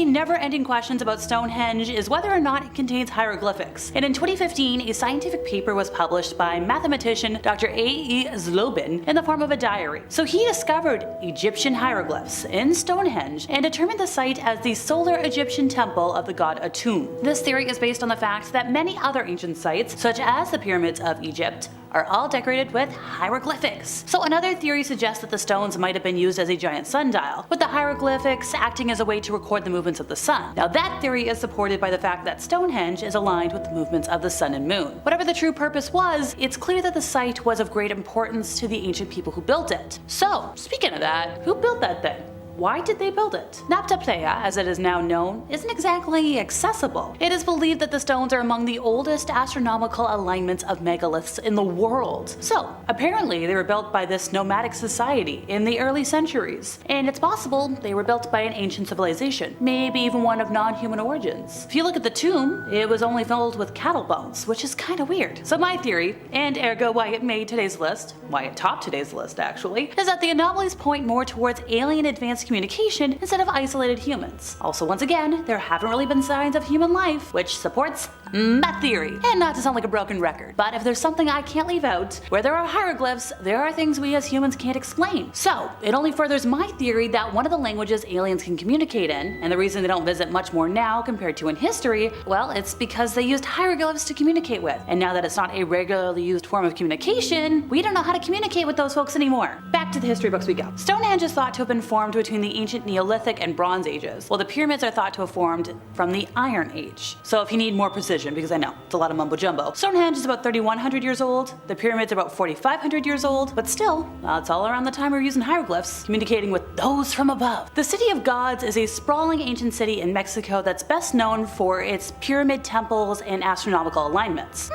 the never-ending questions about Stonehenge is whether or not it contains hieroglyphics. And in 2015, a scientific paper was published by mathematician Dr. A.E. Zlobin in the form of a diary. So he discovered Egyptian hieroglyphs in Stonehenge and determined the site as the solar Egyptian temple of the god Atum. This theory is based on the fact that many other ancient sites, such as the pyramids of Egypt, are all decorated with hieroglyphics. So another theory suggests that the stones might have been used as a giant sundial, with the hieroglyphics acting as a way to record the movements of the sun. Now that theory is supported by the fact that Stonehenge is aligned with the movements of the sun and moon. Whatever the true purpose was, it's clear that the site was of great importance to the ancient people who built it. So, speaking of that, who built that thing? Why did they build it? Nabta Playa, as it is now known, isn't exactly accessible. It is believed that the stones are among the oldest astronomical alignments of megaliths in the world. So, apparently they were built by this nomadic society in the early centuries, and it's possible they were built by an ancient civilization, maybe even one of non-human origins. If you look at the tomb, it was only filled with cattle bones, which is kinda weird. So my theory, and ergo why it made today's list, why it topped today's list actually, is that the anomalies point more towards alien advanced communication instead of isolated humans. Also, once again, there haven't really been signs of human life, which supports my theory. And not to sound like a broken record, but if there's something I can't leave out, where there are hieroglyphs, there are things we as humans can't explain. So, it only furthers my theory that one of the languages aliens can communicate in, and the reason they don't visit much more now compared to in history, well, it's because they used hieroglyphs to communicate with. And now that it's not a regularly used form of communication, we don't know how to communicate with those folks anymore. Back to the history books we go. Stonehenge is thought to have been formed between the ancient Neolithic and Bronze Ages, while the pyramids are thought to have formed from the Iron Age. So if you need more precision, because I know it's a lot of mumbo jumbo, Stonehenge is about 3,100 years old, the pyramids are about 4,500 years old, but still, it's all around the time we were using hieroglyphs, communicating with those from above. The City of Gods is a sprawling ancient city in Mexico that's best known for its pyramid temples and astronomical alignments.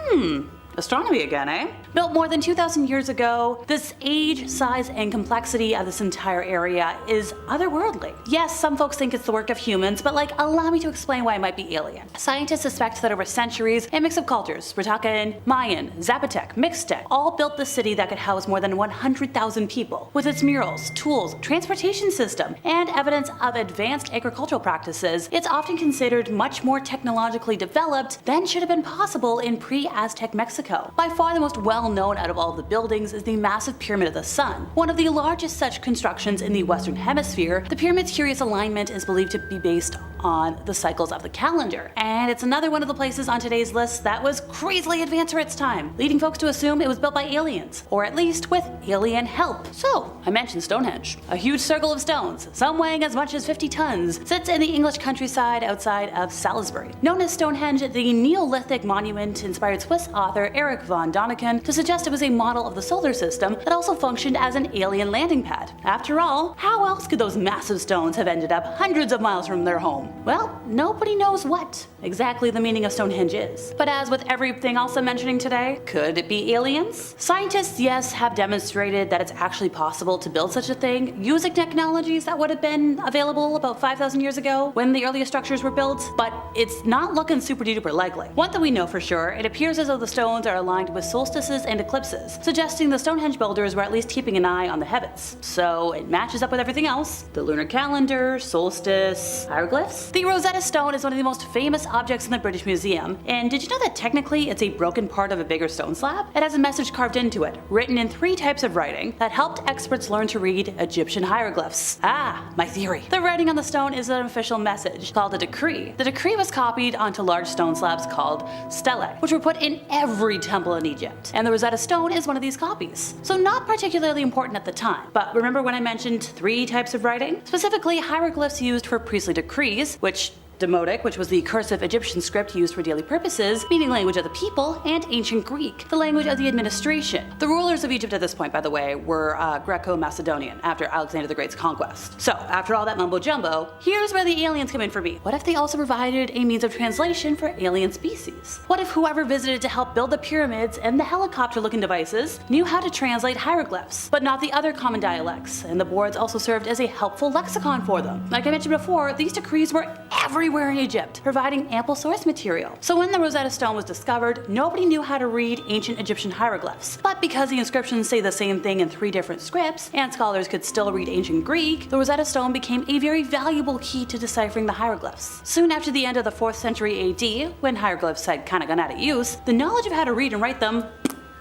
Astronomy again, eh? Built more than 2,000 years ago, this age, size, and complexity of this entire area is otherworldly. Yes, some folks think it's the work of humans, but allow me to explain why it might be alien. Scientists suspect that over centuries, a mix of cultures, we're talking Mayan, Zapotec, Mixtec, all built the city that could house more than 100,000 people. With its murals, tools, transportation system, and evidence of advanced agricultural practices, it's often considered much more technologically developed than should have been possible in pre-Aztec Mexico. By far the most well-known out of all the buildings is the massive Pyramid of the Sun. One of the largest such constructions in the Western Hemisphere, the pyramid's curious alignment is believed to be based on the cycles of the calendar. And it's another one of the places on today's list that was crazily advanced for its time, leading folks to assume it was built by aliens, or at least with alien help. So, I mentioned Stonehenge. A huge circle of stones, some weighing as much as 50 tons, sits in the English countryside outside of Salisbury. Known as Stonehenge, the Neolithic monument inspired Swiss author Eric von Däniken to suggest it was a model of the solar system that also functioned as an alien landing pad. After all, how else could those massive stones have ended up hundreds of miles from their home? Well, nobody knows what exactly the meaning of Stonehenge is. But as with everything else I'm mentioning today, could it be aliens? Scientists, yes, have demonstrated that it's actually possible to build such a thing using technologies that would have been available about 5,000 years ago when the earliest structures were built, but it's not looking super duper likely. One thing we know for sure, it appears as though the stones are aligned with solstices and eclipses, suggesting the Stonehenge builders were at least keeping an eye on the heavens. So it matches up with everything else: the lunar calendar, solstice, hieroglyphs. The Rosetta Stone is one of the most famous objects in the British Museum, and did you know that technically it's a broken part of a bigger stone slab? It has a message carved into it, written in 3 types of writing that helped experts learn to read Egyptian hieroglyphs. My theory. The writing on the stone is an official message called a decree. The decree was copied onto large stone slabs called stelae, which were put in every temple in Egypt, and the Rosetta Stone is one of these copies. So not particularly important at the time, but remember when I mentioned 3 types of writing? Specifically, hieroglyphs used for priestly decrees, which Demotic, which was the cursive Egyptian script used for daily purposes, meaning language of the people, and Ancient Greek, the language of the administration. The rulers of Egypt at this point, by the way, were Greco-Macedonian after Alexander the Great's conquest. So, after all that mumbo jumbo, here's where the aliens come in for me. What if they also provided a means of translation for alien species? What if whoever visited to help build the pyramids and the helicopter-looking devices knew how to translate hieroglyphs, but not the other common dialects, and the boards also served as a helpful lexicon for them? Like I mentioned before, these decrees were everywhere everywhere in Egypt, providing ample source material. So when the Rosetta Stone was discovered, nobody knew how to read ancient Egyptian hieroglyphs. But because the inscriptions say the same thing in 3 different scripts, and scholars could still read ancient Greek, the Rosetta Stone became a very valuable key to deciphering the hieroglyphs. Soon after the end of the 4th century AD, when hieroglyphs had kinda gone out of use, the knowledge of how to read and write them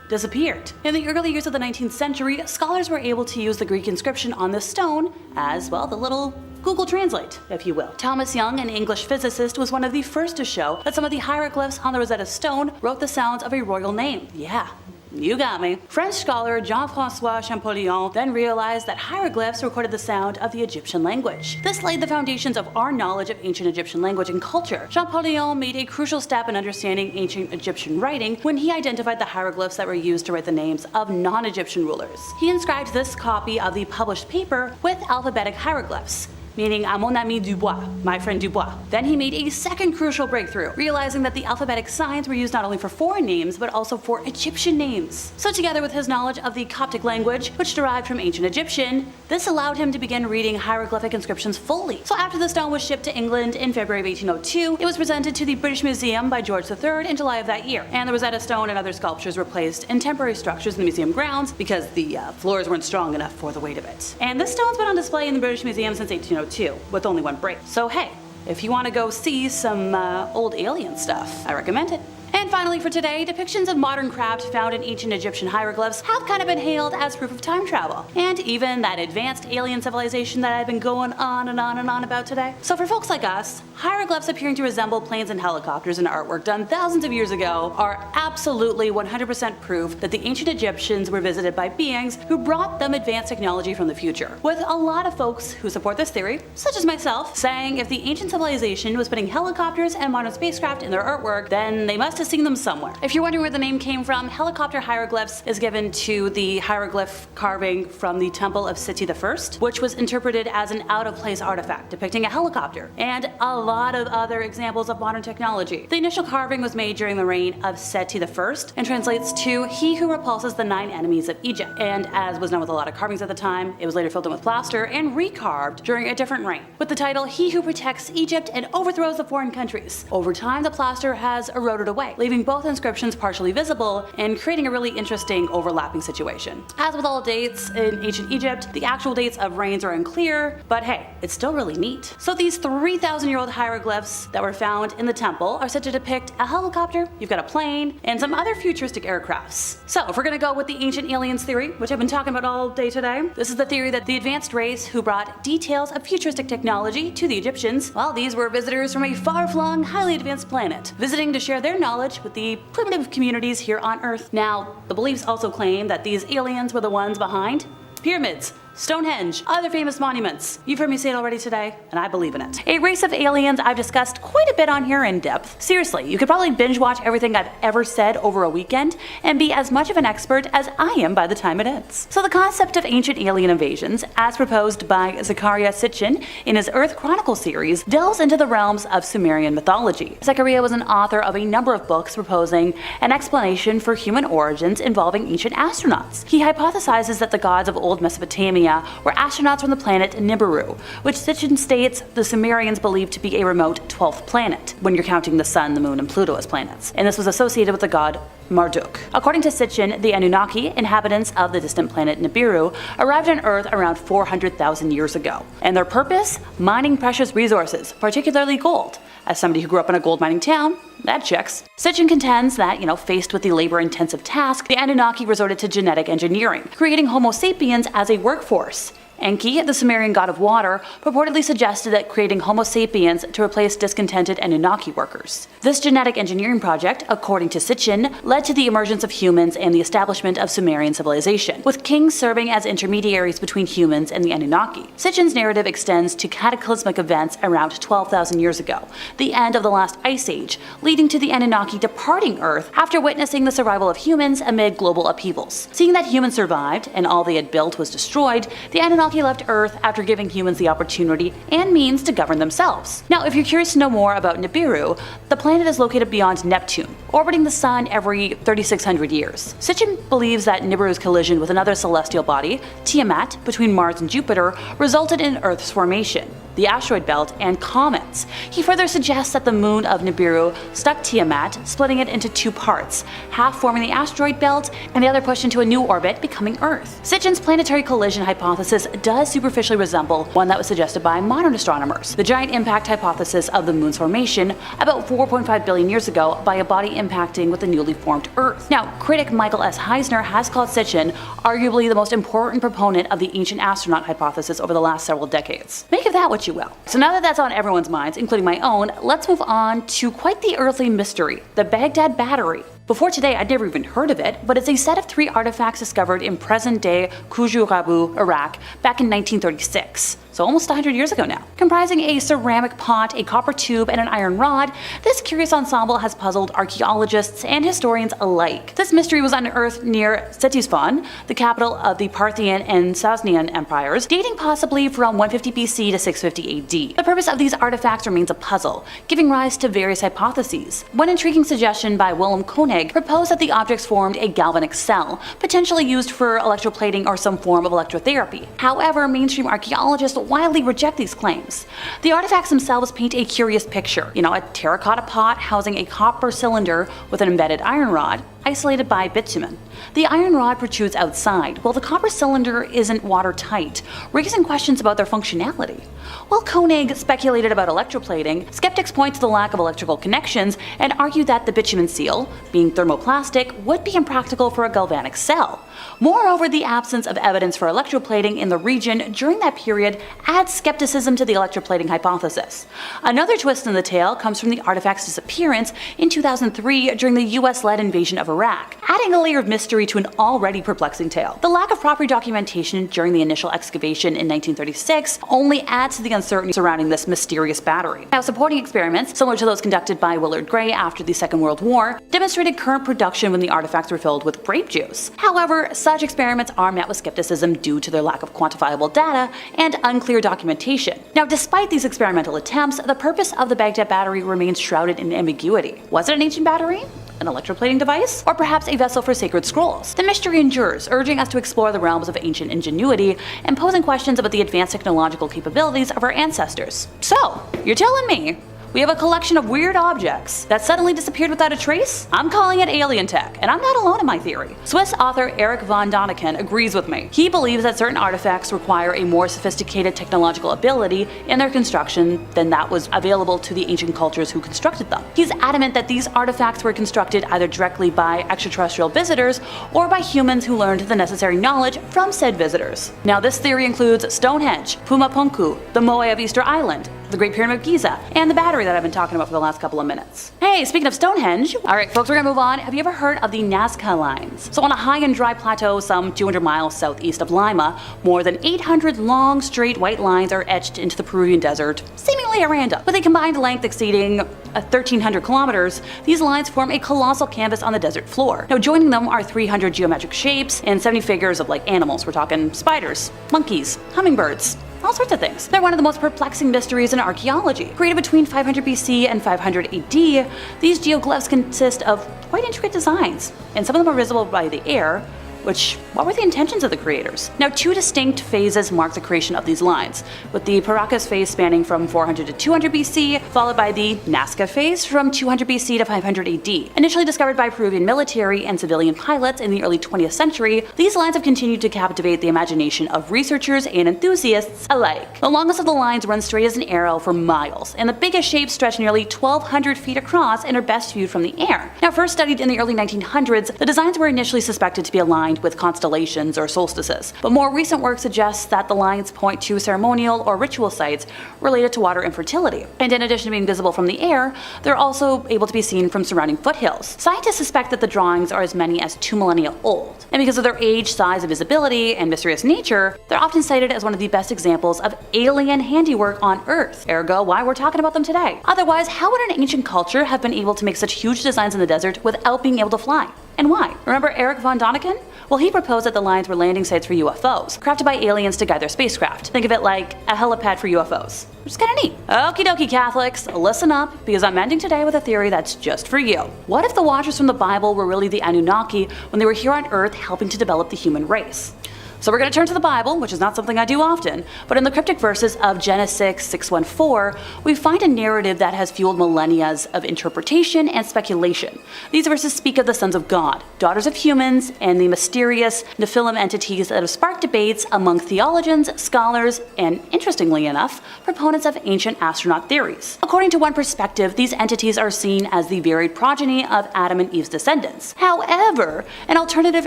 disappeared. In the early years of the 19th century, scholars were able to use the Greek inscription on this stone as, well, the little Google Translate, if you will. Thomas Young, an English physicist, was one of the first to show that some of the hieroglyphs on the Rosetta Stone wrote the sounds of a royal name. Yeah. You got me. French scholar Jean-François Champollion then realized that hieroglyphs recorded the sound of the Egyptian language. This laid the foundations of our knowledge of ancient Egyptian language and culture. Champollion made a crucial step in understanding ancient Egyptian writing when he identified the hieroglyphs that were used to write the names of non-Egyptian rulers. He inscribed this copy of the published paper with alphabetic hieroglyphs, meaning à mon ami Dubois, my friend Dubois. Then he made a second crucial breakthrough, realizing that the alphabetic signs were used not only for foreign names, but also for Egyptian names. So together with his knowledge of the Coptic language, which derived from ancient Egyptian, this allowed him to begin reading hieroglyphic inscriptions fully. So after the stone was shipped to England in February of 1802, it was presented to the British Museum by George III in July of that year, and the Rosetta Stone and other sculptures were placed in temporary structures in the museum grounds because the floors weren't strong enough for the weight of it. And this stone's been on display in the British Museum since 1802. With only one break. So hey, if you want to go see some old alien stuff, I recommend it. And finally for today, depictions of modern craft found in ancient Egyptian hieroglyphs have kind of been hailed as proof of time travel, and even that advanced alien civilization that I've been going on and on and on about today. So for folks like us, hieroglyphs appearing to resemble planes and helicopters in artwork done thousands of years ago are absolutely 100% proof that the ancient Egyptians were visited by beings who brought them advanced technology from the future. With a lot of folks who support this theory, such as myself, saying if the ancient civilization was putting helicopters and modern spacecraft in their artwork, then they must have seen them somewhere. If you're wondering where the name came from, helicopter hieroglyphs is given to the hieroglyph carving from the Temple of Seti I, which was interpreted as an out-of-place artifact depicting a helicopter, and a lot of other examples of modern technology. The initial carving was made during the reign of Seti I and translates to "He who repulses the 9 enemies of Egypt," and as was known with a lot of carvings at the time, it was later filled in with plaster and recarved during a different reign, with the title "He who protects Egypt and overthrows the foreign countries." Over time, the plaster has eroded away, leaving both inscriptions partially visible and creating a really interesting overlapping situation. As with all dates in ancient Egypt, the actual dates of reigns are unclear, but hey, it's still really neat. So these 3,000-year-old hieroglyphs that were found in the temple are said to depict a helicopter, you've got a plane, and some other futuristic aircrafts. So if we're gonna go with the ancient aliens theory, which I've been talking about all day today, this is the theory that the advanced race who brought details of futuristic technology to the Egyptians, well, these were visitors from a far-flung, highly advanced planet, visiting to share their knowledge with the primitive communities here on Earth. Now, the beliefs also claim that these aliens were the ones behind pyramids, Stonehenge, other famous monuments. You've heard me say it already today, and I believe in it. A race of aliens I've discussed quite a bit on here in depth. Seriously, you could probably binge watch everything I've ever said over a weekend and be as much of an expert as I am by the time it ends. So the concept of ancient alien invasions, as proposed by Zecharia Sitchin in his Earth Chronicle series, delves into the realms of Sumerian mythology. Zecharia was an author of a number of books proposing an explanation for human origins involving ancient astronauts. He hypothesizes that the gods of old Mesopotamia were astronauts from the planet Nibiru, which Sitchin states the Sumerians believed to be a remote 12th planet, when you're counting the Sun, the Moon, and Pluto as planets, and this was associated with the god Marduk. According to Sitchin, the Anunnaki, inhabitants of the distant planet Nibiru, arrived on Earth around 400,000 years ago, and their purpose? Mining precious resources, particularly gold. As somebody who grew up in a gold mining town, that checks. Sitchin contends that, faced with the labor-intensive task, the Anunnaki resorted to genetic engineering, creating Homo sapiens as a workforce. Enki, the Sumerian god of water, purportedly suggested that creating Homo sapiens to replace discontented Anunnaki workers. This genetic engineering project, according to Sitchin, led to the emergence of humans and the establishment of Sumerian civilization, with kings serving as intermediaries between humans and the Anunnaki. Sitchin's narrative extends to cataclysmic events around 12,000 years ago, the end of the last ice age, leading to the Anunnaki departing Earth after witnessing the survival of humans amid global upheavals. Seeing that humans survived and all they had built was destroyed, the Anunnaki left Earth after giving humans the opportunity and means to govern themselves. Now, if you're curious to know more about Nibiru, the planet is located beyond Neptune, orbiting the Sun every 3,600 years. Sitchin believes that Nibiru's collision with another celestial body, Tiamat, between Mars and Jupiter, resulted in Earth's formation, the asteroid belt, and comets. planets. He further suggests that the moon of Nibiru stuck Tiamat, splitting it into two parts, half forming the asteroid belt and the other pushed into a new orbit, becoming Earth. Sitchin's planetary collision hypothesis does superficially resemble one that was suggested by modern astronomers, the giant impact hypothesis of the moon's formation about 4.5 billion years ago by a body impacting with the newly formed Earth. Now, critic Michael S. Heisner has called Sitchin arguably the most important proponent of the ancient astronaut hypothesis over the last several decades. Make of that what you will. So now that that's on everyone's minds, including my own, let's move on to quite the earthly mystery, the Baghdad Battery. Before today, I'd never even heard of it, but it's a set of 3 artifacts discovered in present-day Khujurabu, Iraq, back in 1936. So almost 100 years ago now. Comprising a ceramic pot, a copper tube, and an iron rod, this curious ensemble has puzzled archaeologists and historians alike. This mystery was unearthed near Ctesiphon, the capital of the Parthian and Sasanian empires, dating possibly from 150 BC to 650 AD. The purpose of these artifacts remains a puzzle, giving rise to various hypotheses. One intriguing suggestion by Willem Koenig proposed that the objects formed a galvanic cell, potentially used for electroplating or some form of electrotherapy. However, mainstream archaeologists widely reject these claims. The artifacts themselves paint a curious picture. A terracotta pot housing a copper cylinder with an embedded iron rod, isolated by bitumen. The iron rod protrudes outside, while the copper cylinder isn't watertight, raising questions about their functionality. While Koenig speculated about electroplating, skeptics point to the lack of electrical connections and argue that the bitumen seal, being thermoplastic, would be impractical for a galvanic cell. Moreover, the absence of evidence for electroplating in the region during that period adds skepticism to the electroplating hypothesis. Another twist in the tale comes from the artifact's disappearance in 2003 during the US-led invasion of Iraq, adding a layer of mystery to an already perplexing tale. The lack of proper documentation during the initial excavation in 1936 only adds to the uncertainty surrounding this mysterious battery. Now, supporting experiments, similar to those conducted by Willard Gray after the Second World War, demonstrated current production when the artifacts were filled with grape juice. However, such experiments are met with skepticism due to their lack of quantifiable data and unclear documentation. Now, despite these experimental attempts, the purpose of the Baghdad battery remains shrouded in ambiguity. Was it an ancient battery? An electroplating device? Or perhaps a vessel for sacred scrolls? The mystery endures, urging us to explore the realms of ancient ingenuity and posing questions about the advanced technological capabilities of our ancestors. So, you're telling me we have a collection of weird objects that suddenly disappeared without a trace? I'm calling it alien tech, and I'm not alone in my theory. Swiss author Eric von Daniken agrees with me. He believes that certain artifacts require a more sophisticated technological ability in their construction than that was available to the ancient cultures who constructed them. He's adamant that these artifacts were constructed either directly by extraterrestrial visitors or by humans who learned the necessary knowledge from said visitors. Now, this theory includes Stonehenge, Pumapunku, the Moai of Easter Island, the Great Pyramid of Giza, and the battery that I've been talking about for the last couple of minutes. Hey, speaking of Stonehenge, alright folks, we're gonna move on. Have you ever heard of the Nazca Lines? So on a high and dry plateau some 200 miles southeast of Lima, more than 800 long, straight white lines are etched into the Peruvian desert, seemingly at random. With a combined length exceeding 1,300 kilometers, these lines form a colossal canvas on the desert floor. Now joining them are 300 geometric shapes and 70 figures of animals. We're talking spiders, monkeys, hummingbirds, all sorts of things. They're one of the most perplexing mysteries in archaeology. Created between 500 BC and 500 AD, these geoglyphs consist of quite intricate designs, and some of them are visible by the air, what were the intentions of the creators? Now, 2 distinct phases mark the creation of these lines, with the Paracas phase spanning from 400 to 200 BC, followed by the Nazca phase from 200 BC to 500 AD. Initially discovered by Peruvian military and civilian pilots in the early 20th century, these lines have continued to captivate the imagination of researchers and enthusiasts alike. The longest of the lines runs straight as an arrow for miles, and the biggest shapes stretch nearly 1,200 feet across and are best viewed from the air. Now, first studied in the early 1900s, the designs were initially suspected to be aligned with constellations or solstices, but more recent work suggests that the lines point to ceremonial or ritual sites related to water and fertility. And in addition to being visible from the air, they're also able to be seen from surrounding foothills. Scientists suspect that the drawings are as many as 2 millennia old, and because of their age, size, and visibility, and mysterious nature, they're often cited as one of the best examples of alien handiwork on Earth, ergo why we're talking about them today. Otherwise, how would an ancient culture have been able to make such huge designs in the desert without being able to fly? And why? Remember Eric von Daniken? Well, he proposed that the lines were landing sites for UFOs, crafted by aliens to guide their spacecraft. Think of it like a helipad for UFOs. Which is kinda neat. Okie dokie Catholics, listen up, because I'm ending today with a theory that's just for you. What if the watchers from the Bible were really the Anunnaki when they were here on Earth helping to develop the human race? So we're going to turn to the Bible, which is not something I do often, but in the cryptic verses of Genesis 6:1-4, we find a narrative that has fueled millennia of interpretation and speculation. These verses speak of the sons of God, daughters of humans, and the mysterious Nephilim entities that have sparked debates among theologians, scholars, and, interestingly enough, proponents of ancient astronaut theories. According to one perspective, these entities are seen as the varied progeny of Adam and Eve's descendants. However, an alternative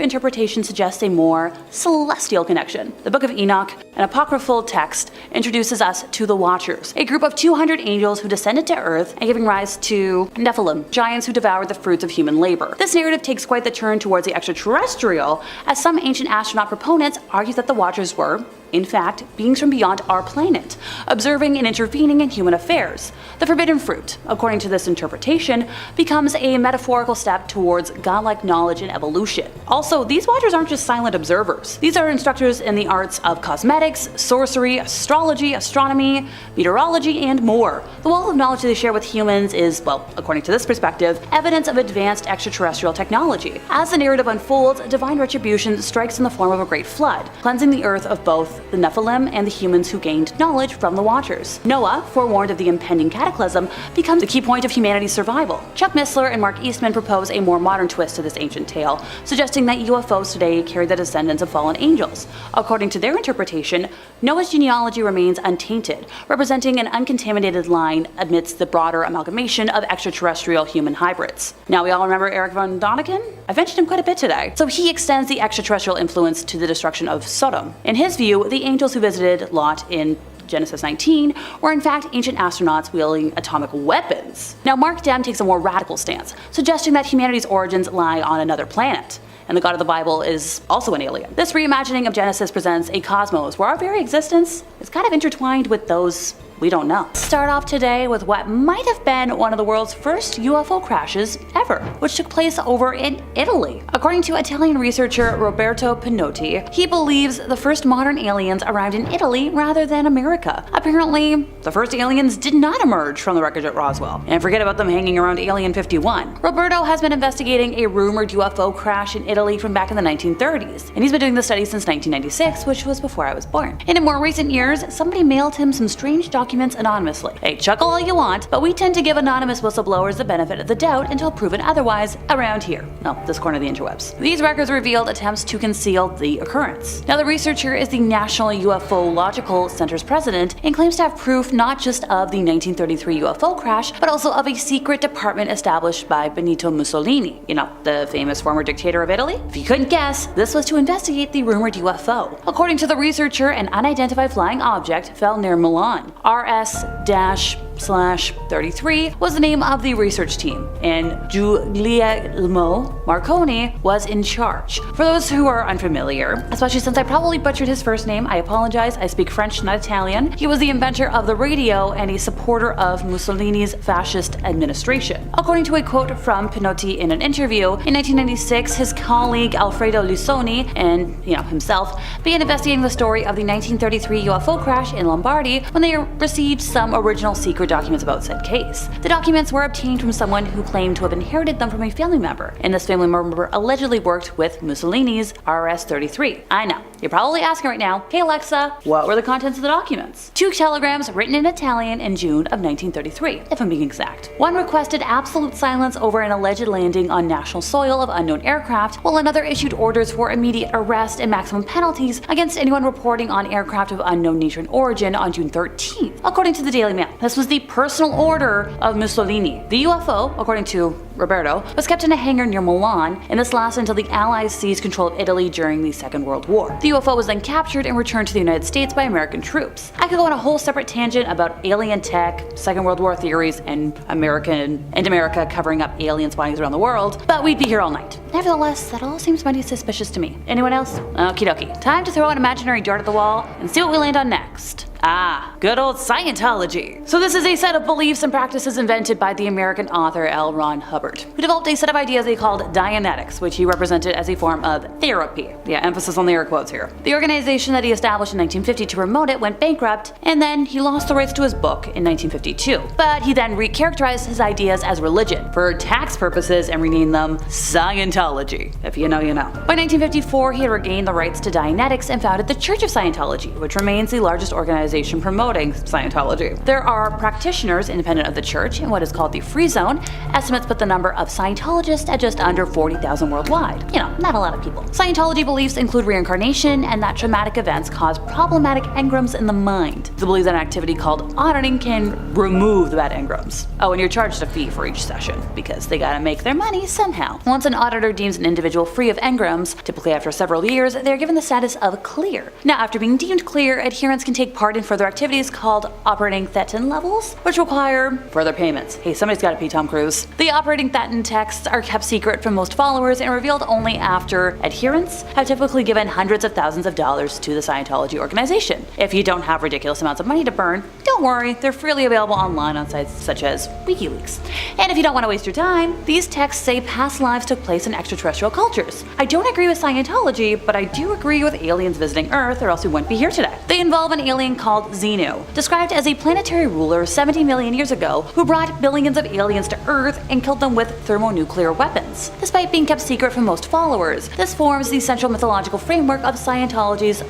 interpretation suggests a more celestial connection. The Book of Enoch, an apocryphal text, introduces us to the Watchers, a group of 200 angels who descended to Earth and giving rise to Nephilim, giants who devoured the fruits of human labor. This narrative takes quite the turn towards the extraterrestrial, as some ancient astronaut proponents argue that the Watchers were, in fact, beings from beyond our planet, observing and intervening in human affairs. The forbidden fruit, according to this interpretation, becomes a metaphorical step towards godlike knowledge and evolution. Also, these Watchers aren't just silent observers. These are instructors in the arts of cosmetics, sorcery, astrology, astronomy, meteorology, and more. The wealth of knowledge they share with humans is, well, according to this perspective, evidence of advanced extraterrestrial technology. As the narrative unfolds, divine retribution strikes in the form of a great flood, cleansing the earth of both the Nephilim and the humans who gained knowledge from the Watchers. Noah, forewarned of the impending cataclysm, becomes the key point of humanity's survival. Chuck Missler and Mark Eastman propose a more modern twist to this ancient tale, suggesting that UFOs today carry the descendants of fallen angels. According to their interpretation, Noah's genealogy remains untainted, representing an uncontaminated line amidst the broader amalgamation of extraterrestrial human hybrids. Now, we all remember Eric von Däniken? I've mentioned him quite a bit today. So he extends the extraterrestrial influence to the destruction of Sodom. In his view, the angels who visited Lot in Genesis 19 were in fact ancient astronauts wielding atomic weapons. Now, Mark Dem takes a more radical stance, suggesting that humanity's origins lie on another planet, and the God of the Bible is also an alien. This reimagining of Genesis presents a cosmos where our very existence is kind of intertwined with those we don't know. Start off today with what might have been one of the world's first UFO crashes ever, which took place over in Italy. According to Italian researcher Roberto Pinotti, he believes the first modern aliens arrived in Italy rather than America. Apparently, the first aliens did not emerge from the wreckage at Roswell, and forget about them hanging around Alien 51. Roberto has been investigating a rumored UFO crash in Italy from back in the 1930s, and he's been doing the study since 1996, which was before I was born. And in more recent years, somebody mailed him some strange documents anonymously. Hey, chuckle all you want, but we tend to give anonymous whistleblowers the benefit of the doubt until proven otherwise around here. No, this corner of the interwebs. These records revealed attempts to conceal the occurrence. Now, the researcher is the National Ufological Center's president and claims to have proof not just of the 1933 UFO crash, but also of a secret department established by Benito Mussolini, you know, the famous former dictator of Italy. If you couldn't guess, this was to investigate the rumored UFO. According to the researcher, an unidentified flying object fell near Milan. RS-/33 was the name of the research team, and Guglielmo Marconi was in charge. For those who are unfamiliar, especially since I probably butchered his first name, I apologize, I speak French, not Italian. He was the inventor of the radio and a supporter of Mussolini's fascist administration. According to a quote from Pinotti in an interview, in 1996, his colleague Alfredo Lusoni and himself began investigating the story of the 1933 UFO crash in Lombardy when they received some original secret documents about said case. The documents were obtained from someone who claimed to have inherited them from a family member, and this family member allegedly worked with Mussolini's RS-33. I know, you're probably asking right now, hey Alexa, what were the contents of the documents? 2 telegrams written in Italian in June of 1933, if I'm being exact. One requested absolute silence over an alleged landing on national soil of unknown aircraft, while another issued orders for immediate arrest and maximum penalties against anyone reporting on aircraft of unknown nature and origin on June 13th. According to the Daily Mail, this was the personal order of Mussolini. The UFO, according to Roberto, was kept in a hangar near Milan, and this lasted until the Allies seized control of Italy during the Second World War. The UFO was then captured and returned to the United States by American troops. I could go on a whole separate tangent about alien tech, Second World War theories, and America covering up alien spawnings around the world, but we'd be here all night. Nevertheless, that all seems mighty suspicious to me. Anyone else? Okie dokie. Time to throw an imaginary dart at the wall and see what we land on next. Ah, good old Scientology. So this is a set of beliefs and practices invented by the American author L. Ron Hubbard, who developed a set of ideas he called Dianetics, which he represented as a form of therapy. Yeah, emphasis on the air quotes here. The organization that he established in 1950 to promote it went bankrupt, and then he lost the rights to his book in 1952. But he then recharacterized his ideas as religion for tax purposes and renamed them Scientology. If you know, you know. By 1954, he had regained the rights to Dianetics and founded the Church of Scientology, which remains the largest organization promoting Scientology. There are practitioners independent of the church in what is called the Free Zone. Estimates put the number of Scientologists at just under 40,000 worldwide. You know, not a lot of people. Scientology beliefs include reincarnation and that traumatic events cause problematic engrams in the mind. They believe that an activity called auditing can remove the bad engrams. Oh, and you're charged a fee for each session because they gotta make their money somehow. Once an auditor deems an individual free of engrams, typically after several years, they are given the status of clear. Now, after being deemed clear, adherents can take part in further activities called operating thetan levels, which require further payments. Hey, somebody's gotta pay Tom Cruise. The operating thetan texts are kept secret from most followers and revealed only after adherents have typically given hundreds of thousands of dollars to the Scientology organization. If you don't have ridiculous amounts of money to burn, don't worry, they're freely available online on sites such as WikiLeaks. And if you don't want to waste your time, these texts say past lives took place in extraterrestrial cultures. I don't agree with Scientology, but I do agree with aliens visiting Earth, or else we wouldn't be here today. They involve an alien called Xenu, described as a planetary ruler 70 million years ago who brought billions of aliens to Earth and killed them with thermonuclear weapons. Despite being kept secret from most followers, this forms the central mythological framework of Scientology's,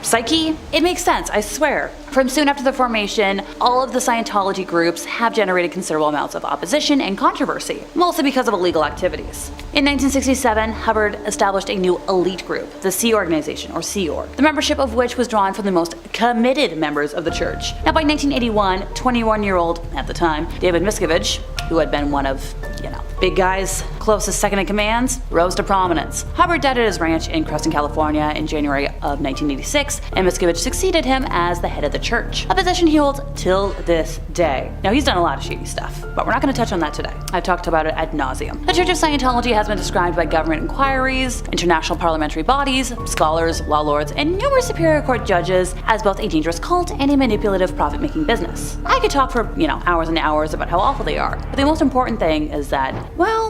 psyche. It makes sense, I swear. From soon after the formation, all of the Scientology groups have generated considerable amounts of opposition and controversy, mostly because of illegal activities. In 1967, Hubbard established a new elite group, the Sea Organization, or Sea Org, the membership of which was drawn from the most committed members of the church. Now, by 1981, 21-year-old, at the time, David Miscavige, who had been one of, big guy's closest second-in-commands, rose to prominence. Hubbard died at his ranch in Creston, California in January of 1986, and Miscavige succeeded him as the head of the church, a position he holds till this day. Now, he's done a lot of shady stuff, but we're not going to touch on that today. I've talked about it ad nauseum. The Church of Scientology has been described by government inquiries, international parliamentary bodies, scholars, law lords, and numerous superior court judges as both a dangerous cult and a manipulative profit-making business. I could talk for, hours and hours about how awful they are, but the most important thing is that,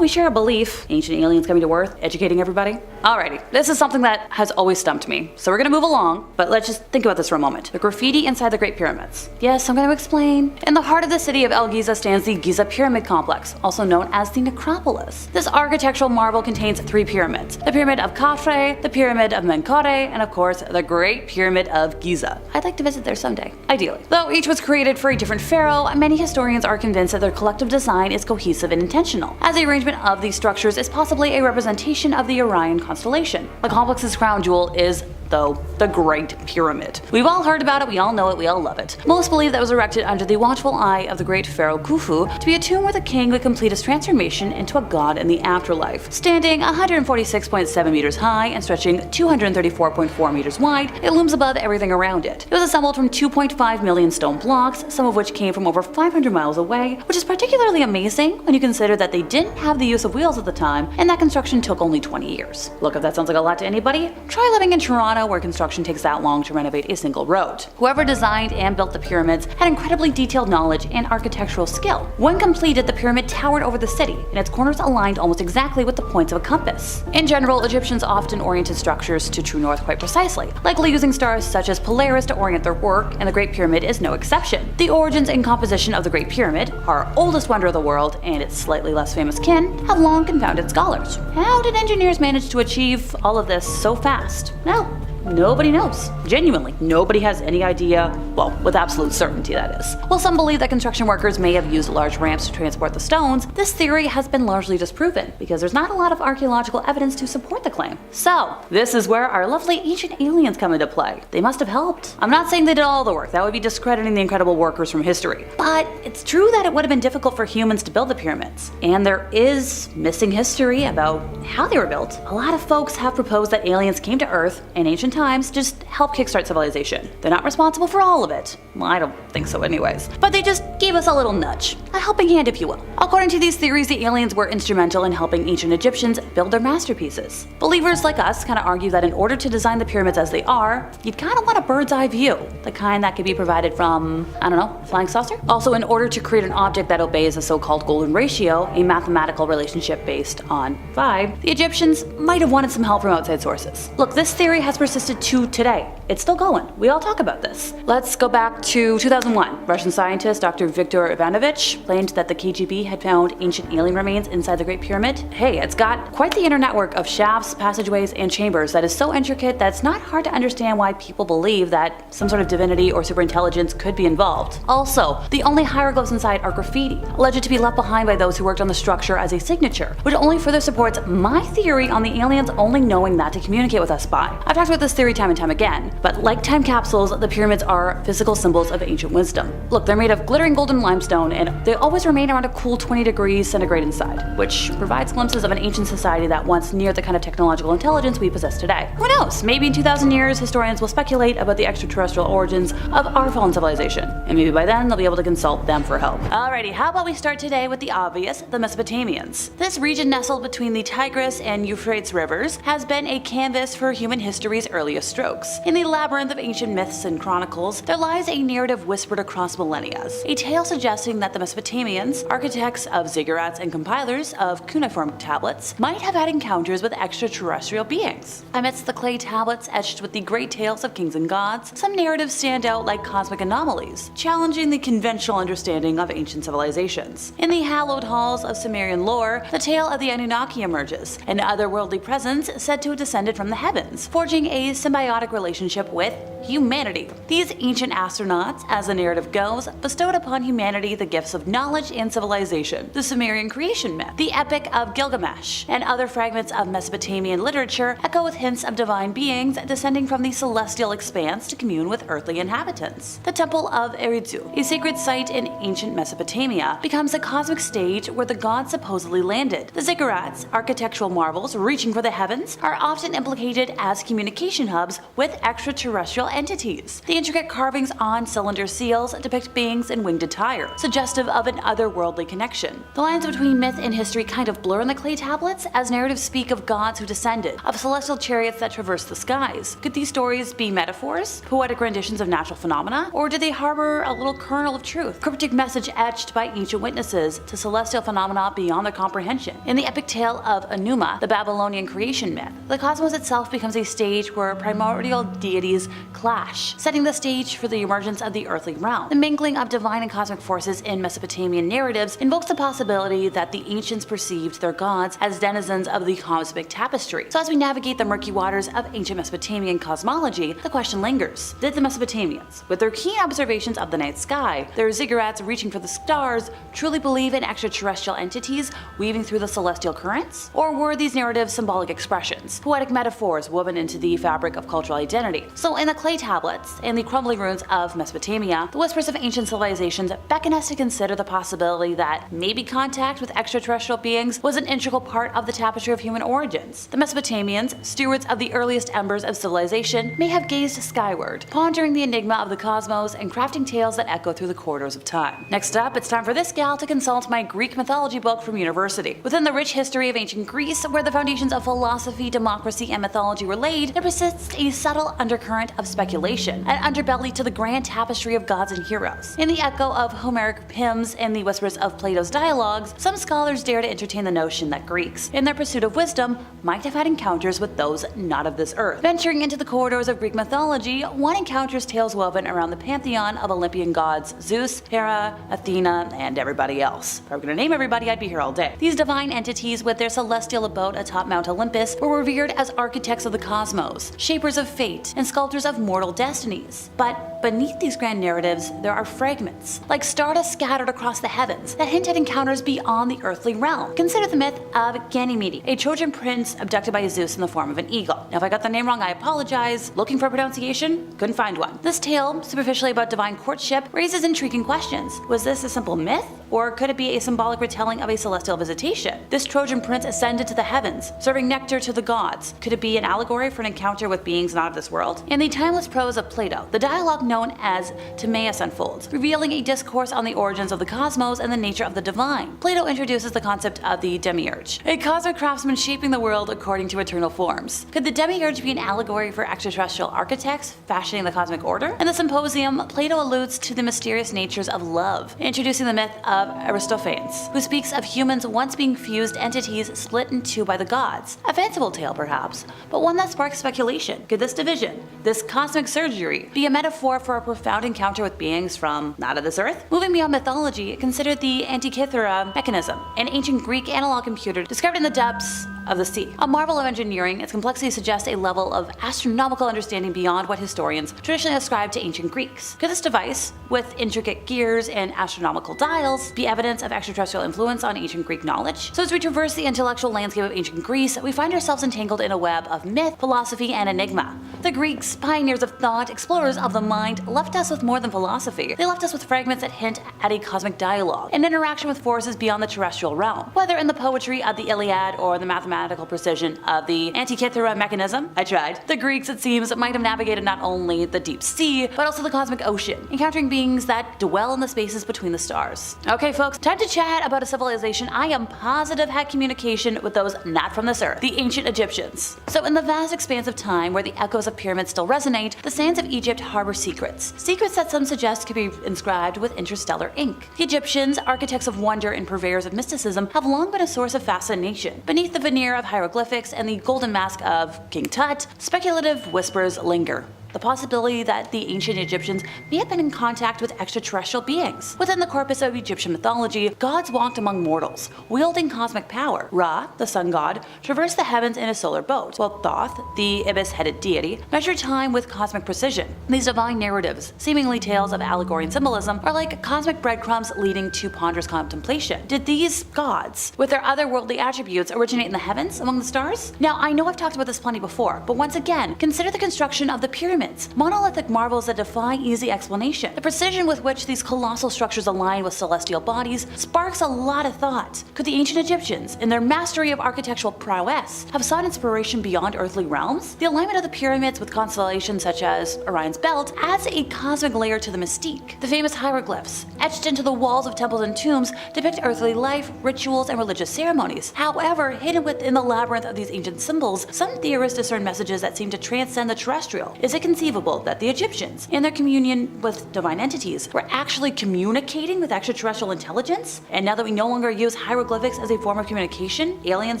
we share a belief. Ancient aliens coming to Earth, educating everybody. Alrighty, this is something that has always stumped me, so we're gonna move along, but let's just think about this for a moment. The graffiti inside the Great Pyramids. Yes, I'm gonna explain. In the heart of the city of El Giza stands the Giza Pyramid Complex, also known as the Necropolis. This architectural marvel contains 3 pyramids: the Pyramid of Khafre, the Pyramid of Menkaure, and of course, the Great Pyramid of Giza. I'd like to visit there someday, ideally. Though each was created for a different pharaoh, many historians are convinced that their collective design is cohesive and intentional, as the arrangement of these structures is possibly a representation of the Orion constellation. The complex's crown jewel is, though, the Great Pyramid. We've all heard about it, we all know it, we all love it. Most believe that it was erected under the watchful eye of the great pharaoh Khufu to be a tomb where the king would complete his transformation into a god in the afterlife. Standing 146.7 meters high and stretching 234.4 meters wide, it looms above everything around it. It was assembled from 2.5 million stone blocks, some of which came from over 500 miles away, which is particularly amazing when you consider that they didn't have the use of wheels at the time and that construction took only 20 years. Look, if that sounds like a lot to anybody, try living in Toronto, where construction takes that long to renovate a single road. Whoever designed and built the pyramids had incredibly detailed knowledge and architectural skill. When completed, the pyramid towered over the city, and its corners aligned almost exactly with the points of a compass. In general, Egyptians often oriented structures to true north quite precisely, likely using stars such as Polaris to orient their work, and the Great Pyramid is no exception. The origins and composition of the Great Pyramid, our oldest wonder of the world and its slightly less famous kin, have long confounded scholars. How did engineers manage to achieve all of this so fast? No. Nobody knows. Genuinely, nobody has any idea, well, with absolute certainty that is. While some believe that construction workers may have used large ramps to transport the stones, this theory has been largely disproven because there's not a lot of archaeological evidence to support the claim. So, this is where our lovely ancient aliens come into play. They must have helped. I'm not saying they did all the work, that would be discrediting the incredible workers from history. But it's true that it would have been difficult for humans to build the pyramids. And there is missing history about how they were built. A lot of folks have proposed that aliens came to Earth in ancient recent times just help kickstart civilization. They're not responsible for all of it. Well, I don't think so anyways. But they just gave us a little nudge. A helping hand, if you will. According to these theories, the aliens were instrumental in helping ancient Egyptians build their masterpieces. Believers like us kind of argue that in order to design the pyramids as they are, you'd kind of want a bird's eye view. The kind that could be provided from, I don't know, flying saucer? Also, in order to create an object that obeys the so-called golden ratio, a mathematical relationship based on 5, the Egyptians might have wanted some help from outside sources. Look, this theory has persisted to today. It's still going. We all talk about this. Let's go back to 2001. Russian scientist Dr. Viktor Ivanovich claimed that the KGB had found ancient alien remains inside the Great Pyramid. Hey, it's got quite the inner network of shafts, passageways, and chambers that is so intricate that it's not hard to understand why people believe that some sort of divinity or superintelligence could be involved. Also, the only hieroglyphs inside are graffiti, alleged to be left behind by those who worked on the structure as a signature, which only further supports my theory on the aliens only knowing that to communicate with us by. I've talked about this theory time and time again, but like time capsules, the pyramids are physical symbols of ancient wisdom. Look, they're made of glittering golden limestone, and they always remain around a cool 20 degrees centigrade inside, which provides glimpses of an ancient society that once neared the kind of technological intelligence we possess today. Who knows? Maybe in 2,000 years, historians will speculate about the extraterrestrial origins of our fallen civilization, and maybe by then they'll be able to consult them for help. Alrighty, how about we start today with the obvious, the Mesopotamians. This region nestled between the Tigris and Euphrates rivers has been a canvas for human history's earliest strokes. In the labyrinth of ancient myths and chronicles, there lies a narrative whispered across millennia, a tale suggesting that the Mesopotamians, architects of ziggurats and compilers of cuneiform tablets, might have had encounters with extraterrestrial beings. Amidst the clay tablets etched with the great tales of kings and gods, some narratives stand out like cosmic anomalies, challenging the conventional understanding of ancient civilizations. In the hallowed halls of Sumerian lore, the tale of the Anunnaki emerges, an otherworldly presence said to have descended from the heavens, forging a symbiotic relationship with humanity. These ancient astronauts, as the narrative goes, bestowed upon humanity the gifts of knowledge and civilization. The Sumerian creation myth, the Epic of Gilgamesh, and other fragments of Mesopotamian literature echo with hints of divine beings descending from the celestial expanse to commune with earthly inhabitants. The Temple of Eridu, a sacred site in ancient Mesopotamia, becomes a cosmic stage where the gods supposedly landed. The ziggurats, architectural marvels reaching for the heavens, are often implicated as communication hubs with extraterrestrial entities. The intricate carvings on cylinder seals depict beings in winged attire, suggestive of an otherworldly connection. The lines between myth and history kind of blur in the clay tablets, as narratives speak of gods who descended, of celestial chariots that traverse the skies. Could these stories be metaphors, poetic renditions of natural phenomena, or do they harbor a little kernel of truth, cryptic message etched by ancient witnesses to celestial phenomena beyond their comprehension? In the epic tale of Enuma, the Babylonian creation myth, the cosmos itself becomes a stage where primordial deities clash, setting the stage for the emergence of the earthly realm. The mingling of divine and cosmic forces in Mesopotamian narratives invokes the possibility that the ancients perceived their gods as denizens of the cosmic tapestry. So as we navigate the murky waters of ancient Mesopotamian cosmology, the question lingers: did the Mesopotamians, with their keen observations of the night sky, their ziggurats reaching for the stars, truly believe in extraterrestrial entities weaving through the celestial currents? Or were these narratives symbolic expressions, poetic metaphors woven into the fabric of cultural identity? So in the clay tablets and the crumbling ruins of Mesopotamia, the whispers of ancient civilizations beckon us to consider the possibility that maybe contact with extraterrestrial beings was an integral part of the tapestry of human origins. The Mesopotamians, stewards of the earliest embers of civilization, may have gazed skyward, pondering the enigma of the cosmos and crafting tales that echo through the corridors of time. Next up, it's time for this gal to consult my Greek mythology book from university. Within the rich history of ancient Greece, where the foundations of philosophy, democracy, and mythology were laid, there persists a subtle undercurrent of speculation, an underbelly to the grand tapestry of gods and heroes. In the echo of Homeric hymns and the whispers of Plato's dialogues, some scholars dare to entertain the notion that Greeks, in their pursuit of wisdom, might have had encounters with those not of this earth. Venturing into the corridors of Greek mythology, one encounters tales woven around the pantheon of Olympian gods Zeus, Hera, Athena, and everybody else. If I were going to name everybody, I'd be here all day. These divine entities, with their celestial abode atop Mount Olympus, were revered as architects of the cosmos, shapers of fate, and sculptors of mortal destinies. But beneath these grand narratives, there are fragments, like stardust scattered across the heavens, that hint at encounters beyond the earthly realm. Consider the myth of Ganymede, a Trojan prince abducted by Zeus in the form of an eagle. Now, if I got the name wrong, I apologize. Looking for a pronunciation? Couldn't find one. This tale, superficially about divine courtship, raises intriguing questions. Was this a simple myth, Or could it be a symbolic retelling of a celestial visitation? This Trojan prince ascended to the heavens, serving nectar to the gods. Could it be an allegory for an encounter with beings not of this world? In the timeless prose of Plato, the dialogue known as Timaeus unfolds, revealing a discourse on the origins of the cosmos and the nature of the divine. Plato introduces the concept of the demiurge, a cosmic craftsman shaping the world according to eternal forms. Could the demiurge be an allegory for extraterrestrial architects fashioning the cosmic order? In the Symposium, Plato alludes to the mysterious natures of love, introducing the myth of Aristophanes, who speaks of humans once being fused entities split in two by the gods. A fanciful tale perhaps, but one that sparks speculation. Could this division, this cosmic surgery, be a metaphor for a profound encounter with beings from not of this earth? Moving beyond mythology, consider the Antikythera mechanism, an ancient Greek analog computer discovered in the depths of the sea. A marvel of engineering, its complexity suggests a level of astronomical understanding beyond what historians traditionally ascribe to ancient Greeks. Could this device, with intricate gears and astronomical dials, be evidence of extraterrestrial influence on ancient Greek knowledge? So as we traverse the intellectual landscape of ancient Greece, we find ourselves entangled in a web of myth, philosophy, and enigma. The Greeks, pioneers of thought, explorers of the mind, left us with more than philosophy. They left us with fragments that hint at a cosmic dialogue, an interaction with forces beyond the terrestrial realm. Whether in the poetry of the Iliad or the mathematical precision of the Antikythera mechanism, I tried. The Greeks, it seems, might have navigated not only the deep sea, but also the cosmic ocean, encountering beings that dwell in the spaces between the stars. Okay folks, time to chat about a civilization I am positive had communication with those not from this earth, the ancient Egyptians. So in the vast expanse of time where the echoes of pyramids still resonate, the sands of Egypt harbor secrets. Secrets that some suggest could be inscribed with interstellar ink. The Egyptians, architects of wonder and purveyors of mysticism, have long been a source of fascination. Beneath the veneer of hieroglyphics and the golden mask of King Tut, speculative whispers linger. The possibility that the ancient Egyptians may have been in contact with extraterrestrial beings. Within the corpus of Egyptian mythology, gods walked among mortals, wielding cosmic power. Ra, the sun god, traversed the heavens in a solar boat, while Thoth, the ibis-headed deity, measured time with cosmic precision. These divine narratives, seemingly tales of allegory and symbolism, are like cosmic breadcrumbs leading to ponderous contemplation. Did these gods, with their otherworldly attributes, originate in the heavens among the stars? Now, I know I've talked about this plenty before, but once again, consider the construction of the pyramids. Monolithic marvels that defy easy explanation. The precision with which these colossal structures align with celestial bodies sparks a lot of thought. Could the ancient Egyptians, in their mastery of architectural prowess, have sought inspiration beyond earthly realms? The alignment of the pyramids with constellations such as Orion's Belt adds a cosmic layer to the mystique. The famous hieroglyphs, etched into the walls of temples and tombs, depict earthly life, rituals, and religious ceremonies. However, hidden within the labyrinth of these ancient symbols, some theorists discern messages that seem to transcend the terrestrial. Is it conceivable that the Egyptians, in their communion with divine entities, were actually communicating with extraterrestrial intelligence? And now that we no longer use hieroglyphics as a form of communication, aliens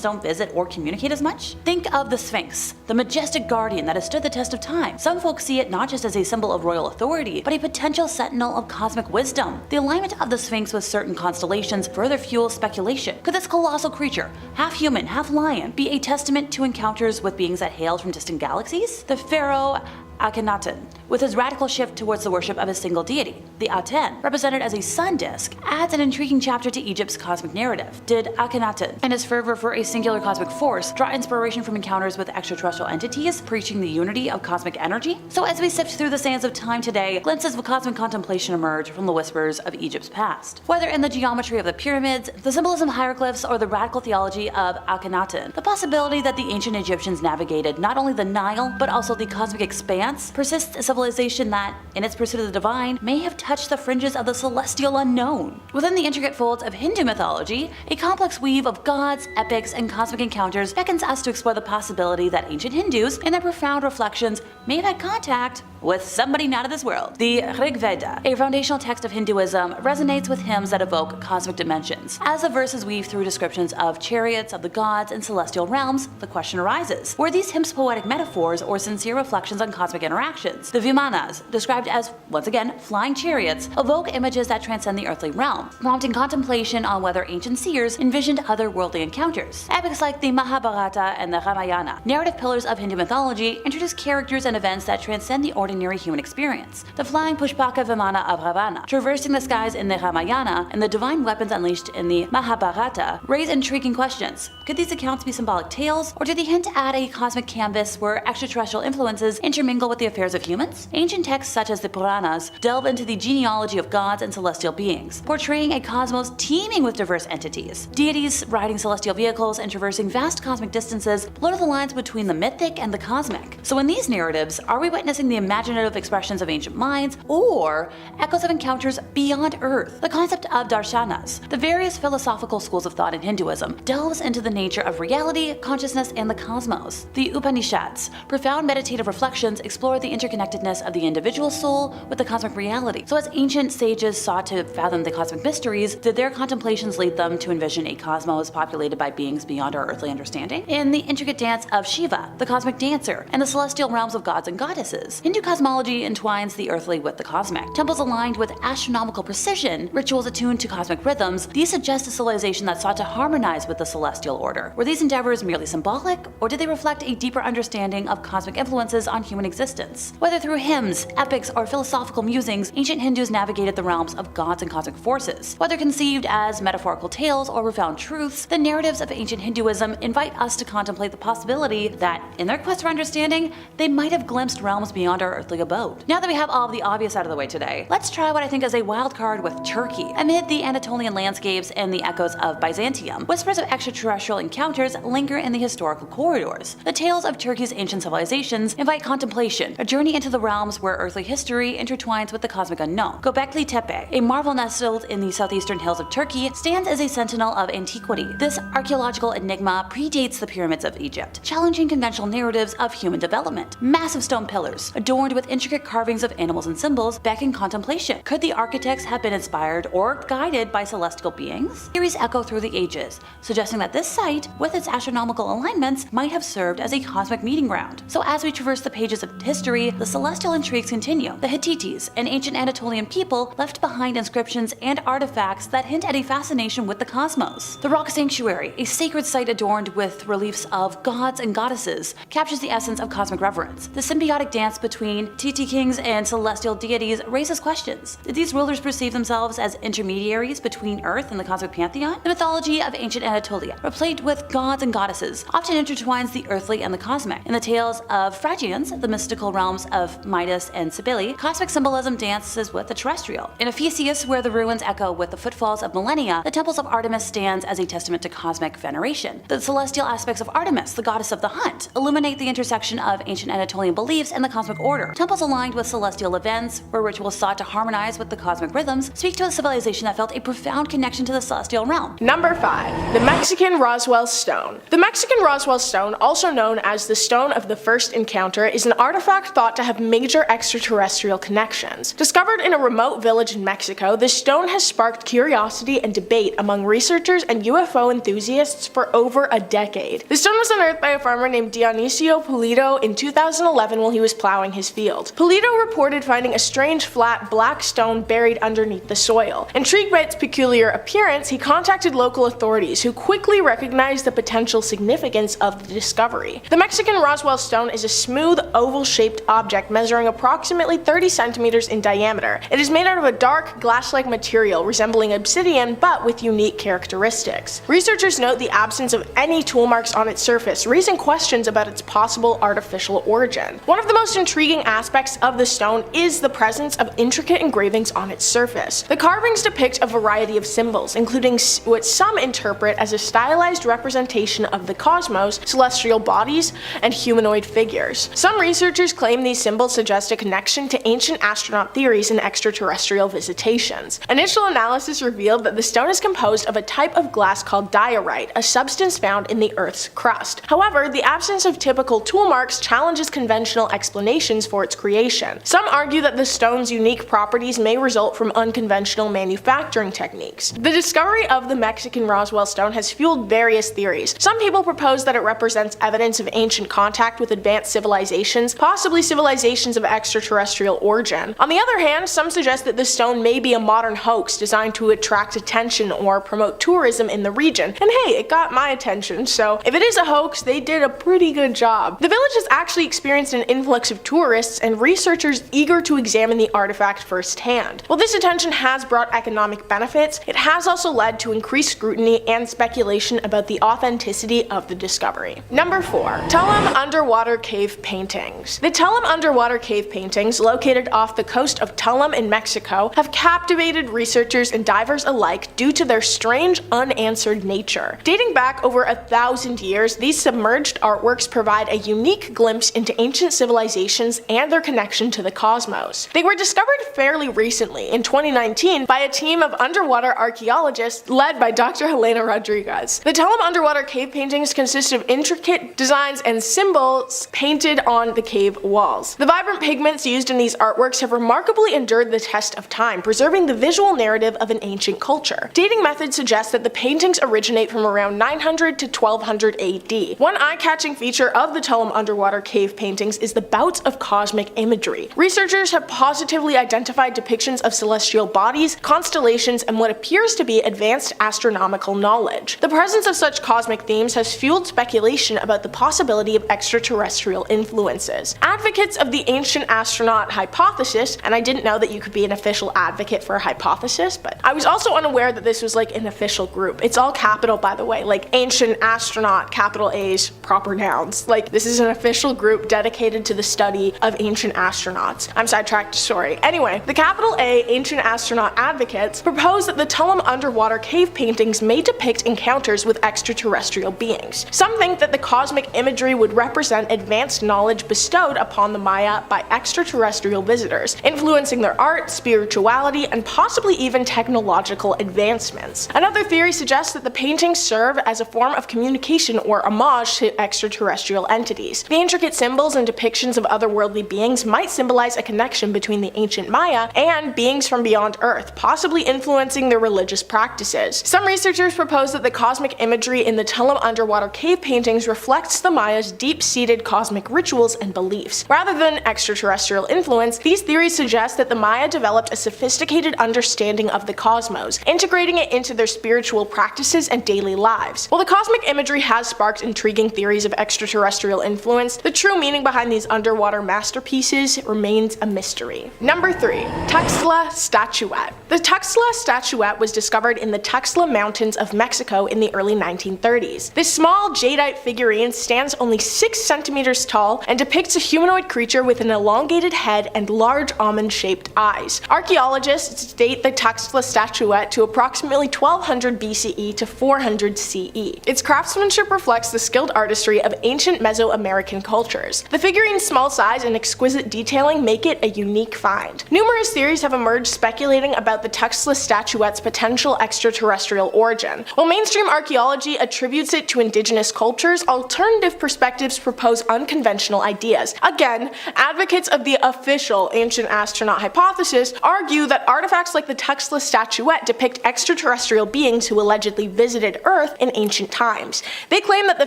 don't visit or communicate as much? Think of the Sphinx, the majestic guardian that has stood the test of time. Some folks see it not just as a symbol of royal authority, but a potential sentinel of cosmic wisdom. The alignment of the Sphinx with certain constellations further fuels speculation. Could this colossal creature, half human, half lion, be a testament to encounters with beings that hailed from distant galaxies? The pharaoh Akhenaten, with his radical shift towards the worship of a single deity, the Aten, represented as a sun disk, adds an intriguing chapter to Egypt's cosmic narrative. Did Akhenaten and his fervor for a singular cosmic force draw inspiration from encounters with extraterrestrial entities, preaching the unity of cosmic energy? So as we sift through the sands of time today, glimpses of cosmic contemplation emerge from the whispers of Egypt's past. Whether in the geometry of the pyramids, the symbolism of hieroglyphs, or the radical theology of Akhenaten, the possibility that the ancient Egyptians navigated not only the Nile, but also the cosmic expanse, persists a civilization that, in its pursuit of the divine, may have touched the fringes of the celestial unknown. Within the intricate folds of Hindu mythology, a complex weave of gods, epics, and cosmic encounters beckons us to explore the possibility that ancient Hindus, in their profound reflections, may have had contact with somebody not of this world. The Rig Veda, a foundational text of Hinduism, resonates with hymns that evoke cosmic dimensions. As the verses weave through descriptions of chariots of the gods and celestial realms, the question arises: were these hymns poetic metaphors or sincere reflections on cosmic interactions? The Vimanas, described as, once again, flying chariots, evoke images that transcend the earthly realm, prompting contemplation on whether ancient seers envisioned otherworldly encounters. Epics like the Mahabharata and the Ramayana, narrative pillars of Hindu mythology, introduce characters and events that transcend the ordinary human experience. The flying Pushpaka Vimana of Ravana, traversing the skies in the Ramayana, and the divine weapons unleashed in the Mahabharata raise intriguing questions. Could these accounts be symbolic tales, or do they hint at a cosmic canvas where extraterrestrial influences intermingle with the affairs of humans? Ancient texts such as the Puranas delve into the genealogy of gods and celestial beings, portraying a cosmos teeming with diverse entities. Deities riding celestial vehicles and traversing vast cosmic distances blur the lines between the mythic and the cosmic. So in these narratives, are we witnessing the imaginative expressions of ancient minds, or echoes of encounters beyond Earth? The concept of darshanas, the various philosophical schools of thought in Hinduism, delves into the nature of reality, consciousness, and the cosmos. The Upanishads, profound meditative reflections, explore the interconnectedness of the individual soul with the cosmic reality. So as ancient sages sought to fathom the cosmic mysteries, did their contemplations lead them to envision a cosmos populated by beings beyond our earthly understanding? In the intricate dance of Shiva, the cosmic dancer, and the celestial realms of gods and goddesses, Hindu cosmology entwines the earthly with the cosmic. Temples aligned with astronomical precision, rituals attuned to cosmic rhythms, these suggest a civilization that sought to harmonize with the celestial order. Were these endeavors merely symbolic, or did they reflect a deeper understanding of cosmic influences on human existence? Whether through hymns, epics, or philosophical musings, ancient Hindus navigated the realms of gods and cosmic forces. Whether conceived as metaphorical tales or profound truths, the narratives of ancient Hinduism invite us to contemplate the possibility that, in their quest for understanding, they might have glimpsed realms beyond our earthly abode. Now that we have all of the obvious out of the way today, let's try what I think is a wild card with Turkey. Amid the Anatolian landscapes and the echoes of Byzantium, whispers of extraterrestrial encounters linger in the historical corridors. The tales of Turkey's ancient civilizations invite contemplation, a journey into the realms where earthly history intertwines with the cosmic unknown. Göbekli Tepe, a marvel nestled in the southeastern hills of Turkey, stands as a sentinel of antiquity. This archaeological enigma predates the pyramids of Egypt, challenging conventional narratives of human development. Massive stone pillars, adorned with intricate carvings of animals and symbols, beckon contemplation. Could the architects have been inspired or guided by celestial beings? Theories echo through the ages, suggesting that this site, with its astronomical alignments, might have served as a cosmic meeting ground. So as we traverse the pages of history, the celestial intrigues continue. The Hittites, an ancient Anatolian people, left behind inscriptions and artifacts that hint at a fascination with the cosmos. The Rock Sanctuary, a sacred site adorned with reliefs of gods and goddesses, captures the essence of cosmic reverence. The symbiotic dance between Titi kings and celestial deities raises questions. Did these rulers perceive themselves as intermediaries between Earth and the cosmic pantheon? The mythology of ancient Anatolia, replete with gods and goddesses, often intertwines the earthly and the cosmic. In the tales of Phrygians, the mystical realms of Midas and Cybele, cosmic symbolism dances with the terrestrial. In Ephesus, where the ruins echo with the footfalls of millennia, the temples of Artemis stands as a testament to cosmic veneration. The celestial aspects of Artemis, the goddess of the hunt, illuminate the intersection of ancient Anatolian beliefs and the cosmic order. Temples aligned with celestial events, where rituals sought to harmonize with the cosmic rhythms, speak to a civilization that felt a profound connection to the celestial realm. Number 5. The Mexican Roswell Stone. The Mexican Roswell Stone, also known as the Stone of the First Encounter, is an artifact thought to have major extraterrestrial connections. Discovered in a remote village in Mexico, this stone has sparked curiosity and debate among researchers and UFO enthusiasts for over a decade. The stone was unearthed by a farmer named Dionisio Pulido in 2011 while he was plowing his field. Pulido reported finding a strange flat black stone buried underneath the soil. Intrigued by its peculiar appearance, he contacted local authorities, who quickly recognized the potential significance of the discovery. The Mexican Roswell Stone is a smooth, oval-shaped object measuring approximately 30 centimeters in diameter. It is made out of a dark, glass-like material resembling obsidian but with unique characteristics. Researchers note the absence of any tool marks on its surface, raising questions about its possible artificial origin. One of the most intriguing aspects of the stone is the presence of intricate engravings on its surface. The carvings depict a variety of symbols, including what some interpret as a stylized representation of the cosmos, celestial bodies, and humanoid figures. Some researchers claim these symbols suggest a connection to ancient astronaut theories and extraterrestrial visitations. Initial analysis revealed that the stone is composed of a type of glass called diorite, a substance found in the Earth's crust. However, the absence of typical tool marks challenges conventional explanations for its creation. Some argue that the stone's unique properties may result from unconventional manufacturing techniques. The discovery of the Mexican Roswell Stone has fueled various theories. Some people propose that it represents evidence of ancient contact with advanced civilizations, possibly civilizations of extraterrestrial origin. On the other hand, some suggest that the stone may be a modern hoax designed to attract attention or promote tourism in the region. And hey, it got my attention, so if it is a hoax, they did a pretty good job. The village has actually experienced an influx of tourists and researchers eager to examine the artifact firsthand. While this attention has brought economic benefits, it has also led to increased scrutiny and speculation about the authenticity of the discovery. Number 4. Tullum Underwater Cave Paintings. beings. The Tulum underwater cave paintings, located off the coast of Tulum in Mexico, have captivated researchers and divers alike due to their strange, unanswered nature. Dating back over 1,000 years, these submerged artworks provide a unique glimpse into ancient civilizations and their connection to the cosmos. They were discovered fairly recently, in 2019, by a team of underwater archaeologists led by Dr. Helena Rodriguez. The Tulum underwater cave paintings consist of intricate designs and symbols painted on the cave walls. The vibrant pigments used in these artworks have remarkably endured the test of time, preserving the visual narrative of an ancient culture. Dating methods suggest that the paintings originate from around 900 to 1200 AD. One eye-catching feature of the Tulum underwater cave paintings is the bouts of cosmic imagery. Researchers have positively identified depictions of celestial bodies, constellations, and what appears to be advanced astronomical knowledge. The presence of such cosmic themes has fueled speculation about the possibility of extraterrestrial influences. Advocates of the ancient astronaut hypothesis, and I didn't know that you could be an official advocate for a hypothesis, but I was also unaware that this was like an official group. It's all capital, by the way, like ancient astronaut, capital A's, proper nouns. Like, this is an official group dedicated to the study of ancient astronauts. I'm sidetracked, sorry. Anyway, the capital A ancient astronaut advocates propose that the Tulum underwater cave paintings may depict encounters with extraterrestrial beings. Some think that the cosmic imagery would represent advanced knowledge bestowed upon the Maya by extraterrestrial visitors, influencing their art, spirituality, and possibly even technological advancements. Another theory suggests that the paintings serve as a form of communication or homage to extraterrestrial entities. The intricate symbols and depictions of otherworldly beings might symbolize a connection between the ancient Maya and beings from beyond Earth, possibly influencing their religious practices. Some researchers propose that the cosmic imagery in the Tulum underwater cave paintings reflects the Maya's deep-seated cosmic rituals and beliefs. Rather than extraterrestrial influence, these theories suggest that the Maya developed a sophisticated understanding of the cosmos, integrating it into their spiritual practices and daily lives. While the cosmic imagery has sparked intriguing theories of extraterrestrial influence, the true meaning behind these underwater masterpieces remains a mystery. Number 3. Tuxtla Statuette. The Tuxtla Statuette was discovered in the Tuxtla Mountains of Mexico in the early 1930s. This small jadeite figurine stands only 6 centimeters tall and depicts a humanoid creature with an elongated head and large almond-shaped eyes. Archaeologists date the Tuxtla Statuette to approximately 1200 BCE to 400 CE. Its craftsmanship reflects the skilled artistry of ancient Mesoamerican cultures. The figurine's small size and exquisite detailing make it a unique find. Numerous theories have emerged speculating about the Tuxtla Statuette's potential extraterrestrial origin. While mainstream archaeology attributes it to indigenous cultures, alternative perspectives propose unconventional ideas. Again, advocates of the official ancient astronaut hypothesis argue that artifacts like the Tuxtla Statuette depict extraterrestrial beings who allegedly visited Earth in ancient times. They claim that the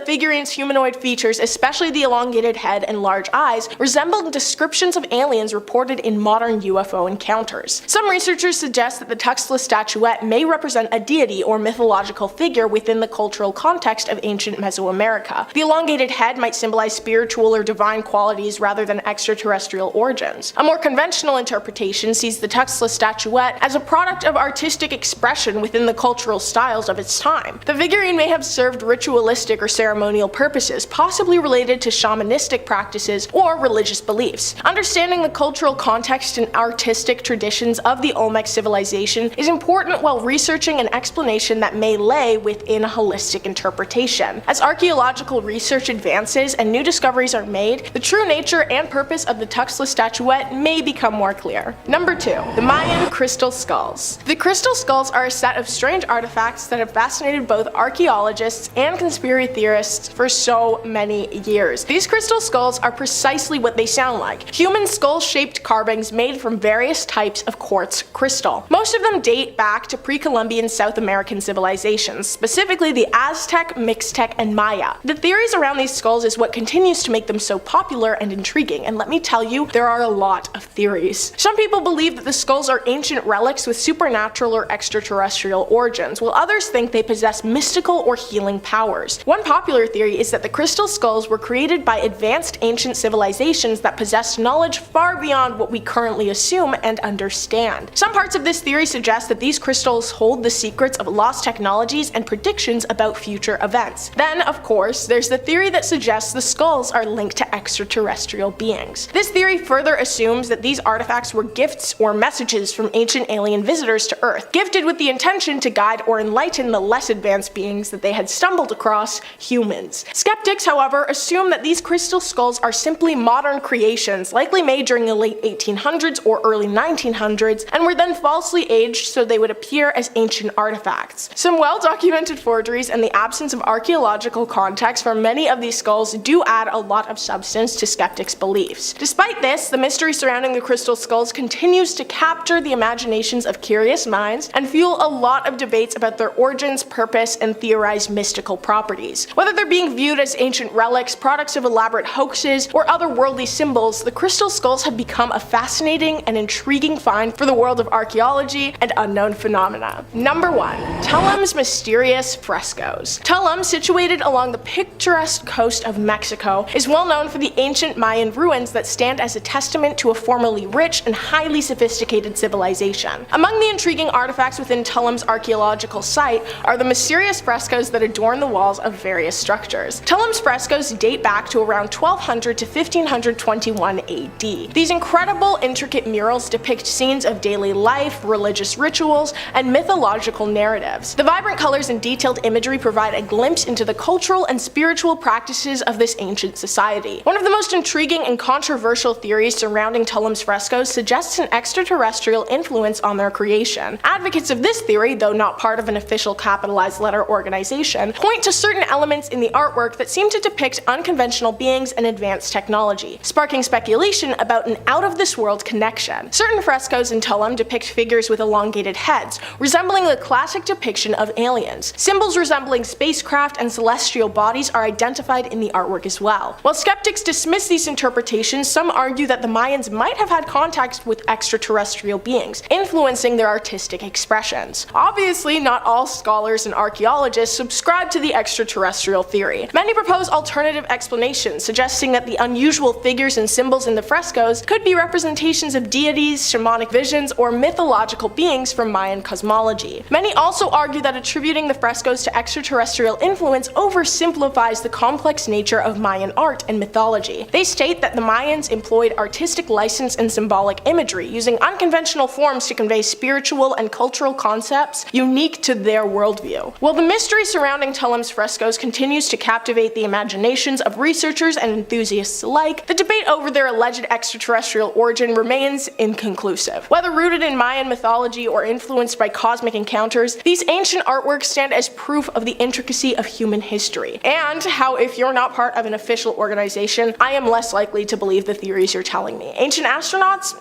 figurine's humanoid features, especially the elongated head and large eyes, resemble descriptions of aliens reported in modern UFO encounters. Some researchers suggest that the Tuxtla Statuette may represent a deity or mythological figure within the cultural context of ancient Mesoamerica. The elongated head might symbolize spiritual or divine qualities rather than extraterrestrial origins. A more conventional interpretation sees the Tuxtla Statuette as a product of artistic expression within the cultural styles of its time. The figurine may have served ritualistic or ceremonial purposes, possibly related to shamanistic practices or religious beliefs. Understanding the cultural context and artistic traditions of the Olmec civilization is important while researching an explanation that may lay within a holistic interpretation. As archaeological research advances and new discoveries are made, the true nature and purpose of the Tuxtla Statuette may become more clear. Number 2. The Mayan Crystal Skulls. The crystal skulls are a set of strange artifacts that have fascinated both archaeologists and conspiracy theorists for so many years. These crystal skulls are precisely what they sound like: human skull-shaped carvings made from various types of quartz crystal. Most of them date back to pre-Columbian South American civilizations, specifically the Aztec, Mixtec, and Maya. The theories around these skulls is what continues to make them so popular and intriguing, and let me tell you, there are a lot of theories. Some people believe that the skulls are ancient relics with supernatural or extraterrestrial origins, while others think they possess mystical or healing powers. One popular theory is that the crystal skulls were created by advanced ancient civilizations that possessed knowledge far beyond what we currently assume and understand. Some parts of this theory suggest that these crystals hold the secrets of lost technologies and predictions about future events. Then, of course, there's the theory that suggests the skulls are linked to extraterrestrial extraterrestrial beings. This theory further assumes that these artifacts were gifts or messages from ancient alien visitors to Earth, gifted with the intention to guide or enlighten the less advanced beings that they had stumbled across, humans. Skeptics, however, assume that these crystal skulls are simply modern creations, likely made during the late 1800s or early 1900s, and were then falsely aged so they would appear as ancient artifacts. Some well-documented forgeries and the absence of archaeological context for many of these skulls do add a lot of substance to skeptics' beliefs. Despite this, the mystery surrounding the crystal skulls continues to capture the imaginations of curious minds and fuel a lot of debates about their origins, purpose, and theorized mystical properties. Whether they're being viewed as ancient relics, products of elaborate hoaxes, or otherworldly symbols, the crystal skulls have become a fascinating and intriguing find for the world of archaeology and unknown phenomena. Number 1. Tulum's mysterious frescoes. Tulum, situated along the picturesque coast of Mexico, is well known for the ancient Mayan ruins that stand as a testament to a formerly rich and highly sophisticated civilization. Among the intriguing artifacts within Tulum's archaeological site are the mysterious frescoes that adorn the walls of various structures. Tulum's frescoes date back to around 1200 to 1521 AD. These incredible, intricate murals depict scenes of daily life, religious rituals, and mythological narratives. The vibrant colors and detailed imagery provide a glimpse into the cultural and spiritual practices of this ancient society. One of the most intriguing and controversial theories surrounding Tulum's frescoes suggests an extraterrestrial influence on their creation. Advocates of this theory, though not part of an official capitalized letter organization, point to certain elements in the artwork that seem to depict unconventional beings and advanced technology, sparking speculation about an out-of-this-world connection. Certain frescoes in Tulum depict figures with elongated heads, resembling the classic depiction of aliens. Symbols resembling spacecraft and celestial bodies are identified in the artwork as well. While skeptics dismiss these interpretations, some argue that the Mayans might have had contact with extraterrestrial beings, influencing their artistic expressions. Obviously, not all scholars and archaeologists subscribe to the extraterrestrial theory. Many propose alternative explanations, suggesting that the unusual figures and symbols in the frescoes could be representations of deities, shamanic visions, or mythological beings from Mayan cosmology. Many also argue that attributing the frescoes to extraterrestrial influence oversimplifies the complex nature of Mayan art and mythology. They state that the Mayans employed artistic license and symbolic imagery, using unconventional forms to convey spiritual and cultural concepts unique to their worldview. While the mystery surrounding Tulum's frescoes continues to captivate the imaginations of researchers and enthusiasts alike, the debate over their alleged extraterrestrial origin remains inconclusive. Whether rooted in Mayan mythology or influenced by cosmic encounters, these ancient artworks stand as proof of the intricacy of human history, and how if you're not part of an official organization, I am less likely to believe the theories you're telling me. Ancient astronauts?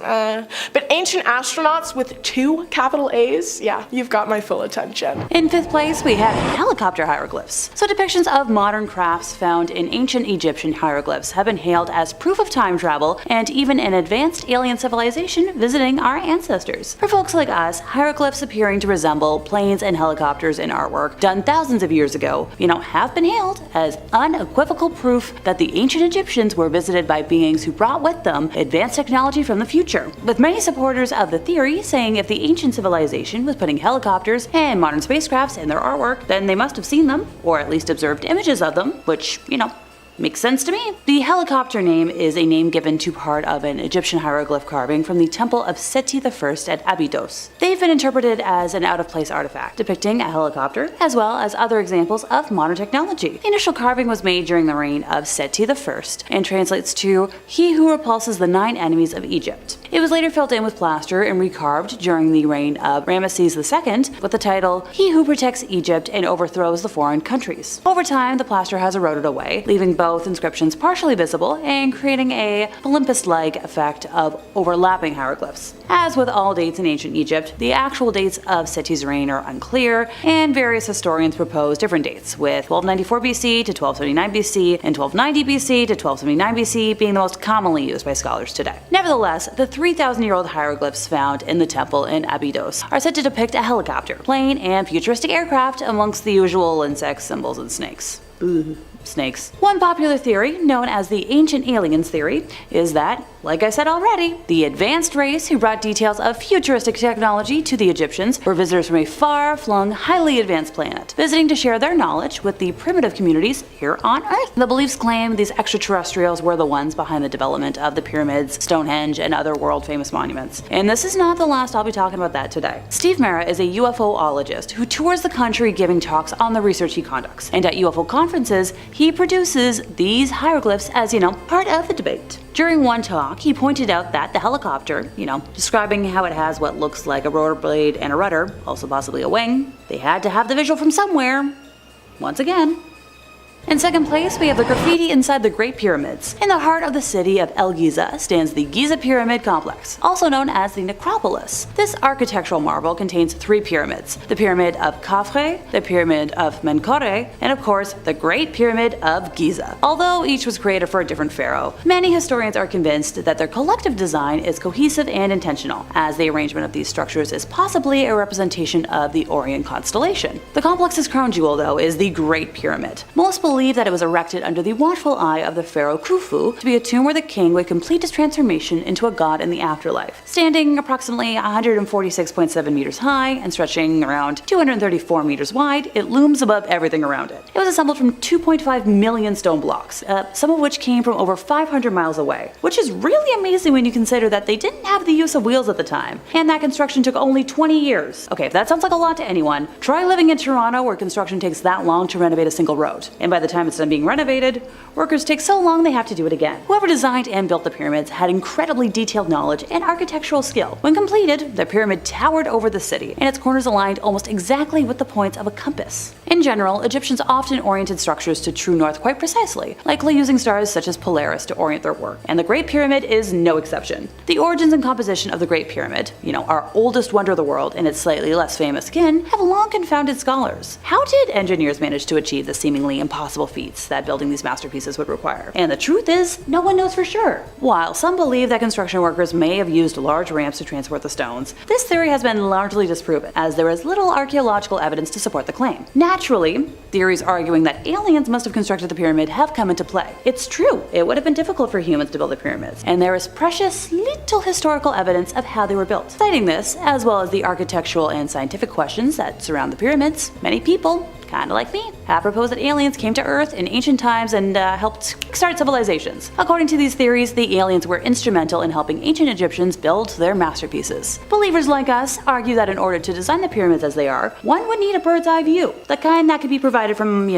But ancient astronauts with 2 capital A's? Yeah, you've got my full attention. In 5th place, we have helicopter hieroglyphs. So depictions of modern crafts found in ancient Egyptian hieroglyphs have been hailed as proof of time travel and even an advanced alien civilization visiting our ancestors. For folks like us, hieroglyphs appearing to resemble planes and helicopters in artwork done thousands of years ago, have been hailed as unequivocal proof that the ancient Egyptians were visited by beings who brought with them advanced technology from the future, with many supporters of the theory saying if the ancient civilization was putting helicopters and modern spacecrafts in their artwork, then they must have seen them, or at least observed images of them, which, makes sense to me. The helicopter name is a name given to part of an Egyptian hieroglyph carving from the temple of Seti I at Abydos. They've been interpreted as an out-of-place artifact, depicting a helicopter, as well as other examples of modern technology. The initial carving was made during the reign of Seti I and translates to "He who repulses the 9 enemies of Egypt." It was later filled in with plaster and recarved during the reign of Ramesses II with the title "He who protects Egypt and overthrows the foreign countries." Over time, the plaster has eroded away, leaving both inscriptions partially visible and creating a palimpsest-like effect of overlapping hieroglyphs. As with all dates in ancient Egypt, the actual dates of Seti's reign are unclear, and various historians propose different dates, with 1294 BC to 1279 BC and 1290 BC to 1279 BC being the most commonly used by scholars today. Nevertheless, the 3,000-year-old hieroglyphs found in the temple in Abydos are said to depict a helicopter, plane, and futuristic aircraft amongst the usual insects, symbols, and snakes. snakes. One popular theory, known as the Ancient Aliens theory, is that, like I said already, the advanced race who brought details of futuristic technology to the Egyptians were visitors from a far-flung, highly advanced planet, visiting to share their knowledge with the primitive communities here on Earth. The beliefs claim these extraterrestrials were the ones behind the development of the pyramids, Stonehenge, and other world-famous monuments. And this is not the last I'll be talking about that today. Steve Mera is a UFOologist who tours the country giving talks on the research he conducts, and at UFO conferences, he produces these hieroglyphs as, part of the debate. During one talk, he pointed out that the helicopter, describing how it has what looks like a rotor blade and a rudder, also possibly a wing, they had to have the visual from somewhere. Once again. In second place, we have the graffiti inside the Great Pyramids. In the heart of the city of El Giza stands the Giza Pyramid Complex, also known as the Necropolis. This architectural marvel contains 3 pyramids: the Pyramid of Khafre, the Pyramid of Menkore, and of course, the Great Pyramid of Giza. Although each was created for a different pharaoh, many historians are convinced that their collective design is cohesive and intentional, as the arrangement of these structures is possibly a representation of the Orion constellation. The complex's crown jewel, though, is the Great Pyramid. Most believe that it was erected under the watchful eye of the pharaoh Khufu to be a tomb where the king would complete his transformation into a god in the afterlife. Standing approximately 146.7 meters high and stretching around 234 meters wide, it looms above everything around it. It was assembled from 2.5 million stone blocks, some of which came from over 500 miles away, which is really amazing when you consider that they didn't have the use of wheels at the time, and that construction took only 20 years. Okay, if that sounds like a lot to anyone, try living in Toronto where construction takes that long to renovate a single road, and by the time it's done being renovated, workers take so long they have to do it again. Whoever designed and built the pyramids had incredibly detailed knowledge and architectural skill. When completed, the pyramid towered over the city, and its corners aligned almost exactly with the points of a compass. In general, Egyptians often oriented structures to true north quite precisely, likely using stars such as Polaris to orient their work, and the Great Pyramid is no exception. The origins and composition of the Great Pyramid, our oldest wonder of the world and its slightly less famous kin, have long confounded scholars. How did engineers manage to achieve the seemingly impossible feats that building these masterpieces would require? And the truth is, no one knows for sure. While some believe that construction workers may have used large ramps to transport the stones, this theory has been largely disproven, as there is little archaeological evidence to support the claim. Naturally, theories arguing that aliens must have constructed the pyramid have come into play. It's true, it would have been difficult for humans to build the pyramids, and there is precious little historical evidence of how they were built. Citing this, as well as the architectural and scientific questions that surround the pyramids, many people, kinda like me, have proposed that aliens came to Earth in ancient times and helped kickstart civilizations. According to these theories, the aliens were instrumental in helping ancient Egyptians build their masterpieces. Believers like us argue that in order to design the pyramids as they are, one would need a bird's eye view, the kind that could be provided from,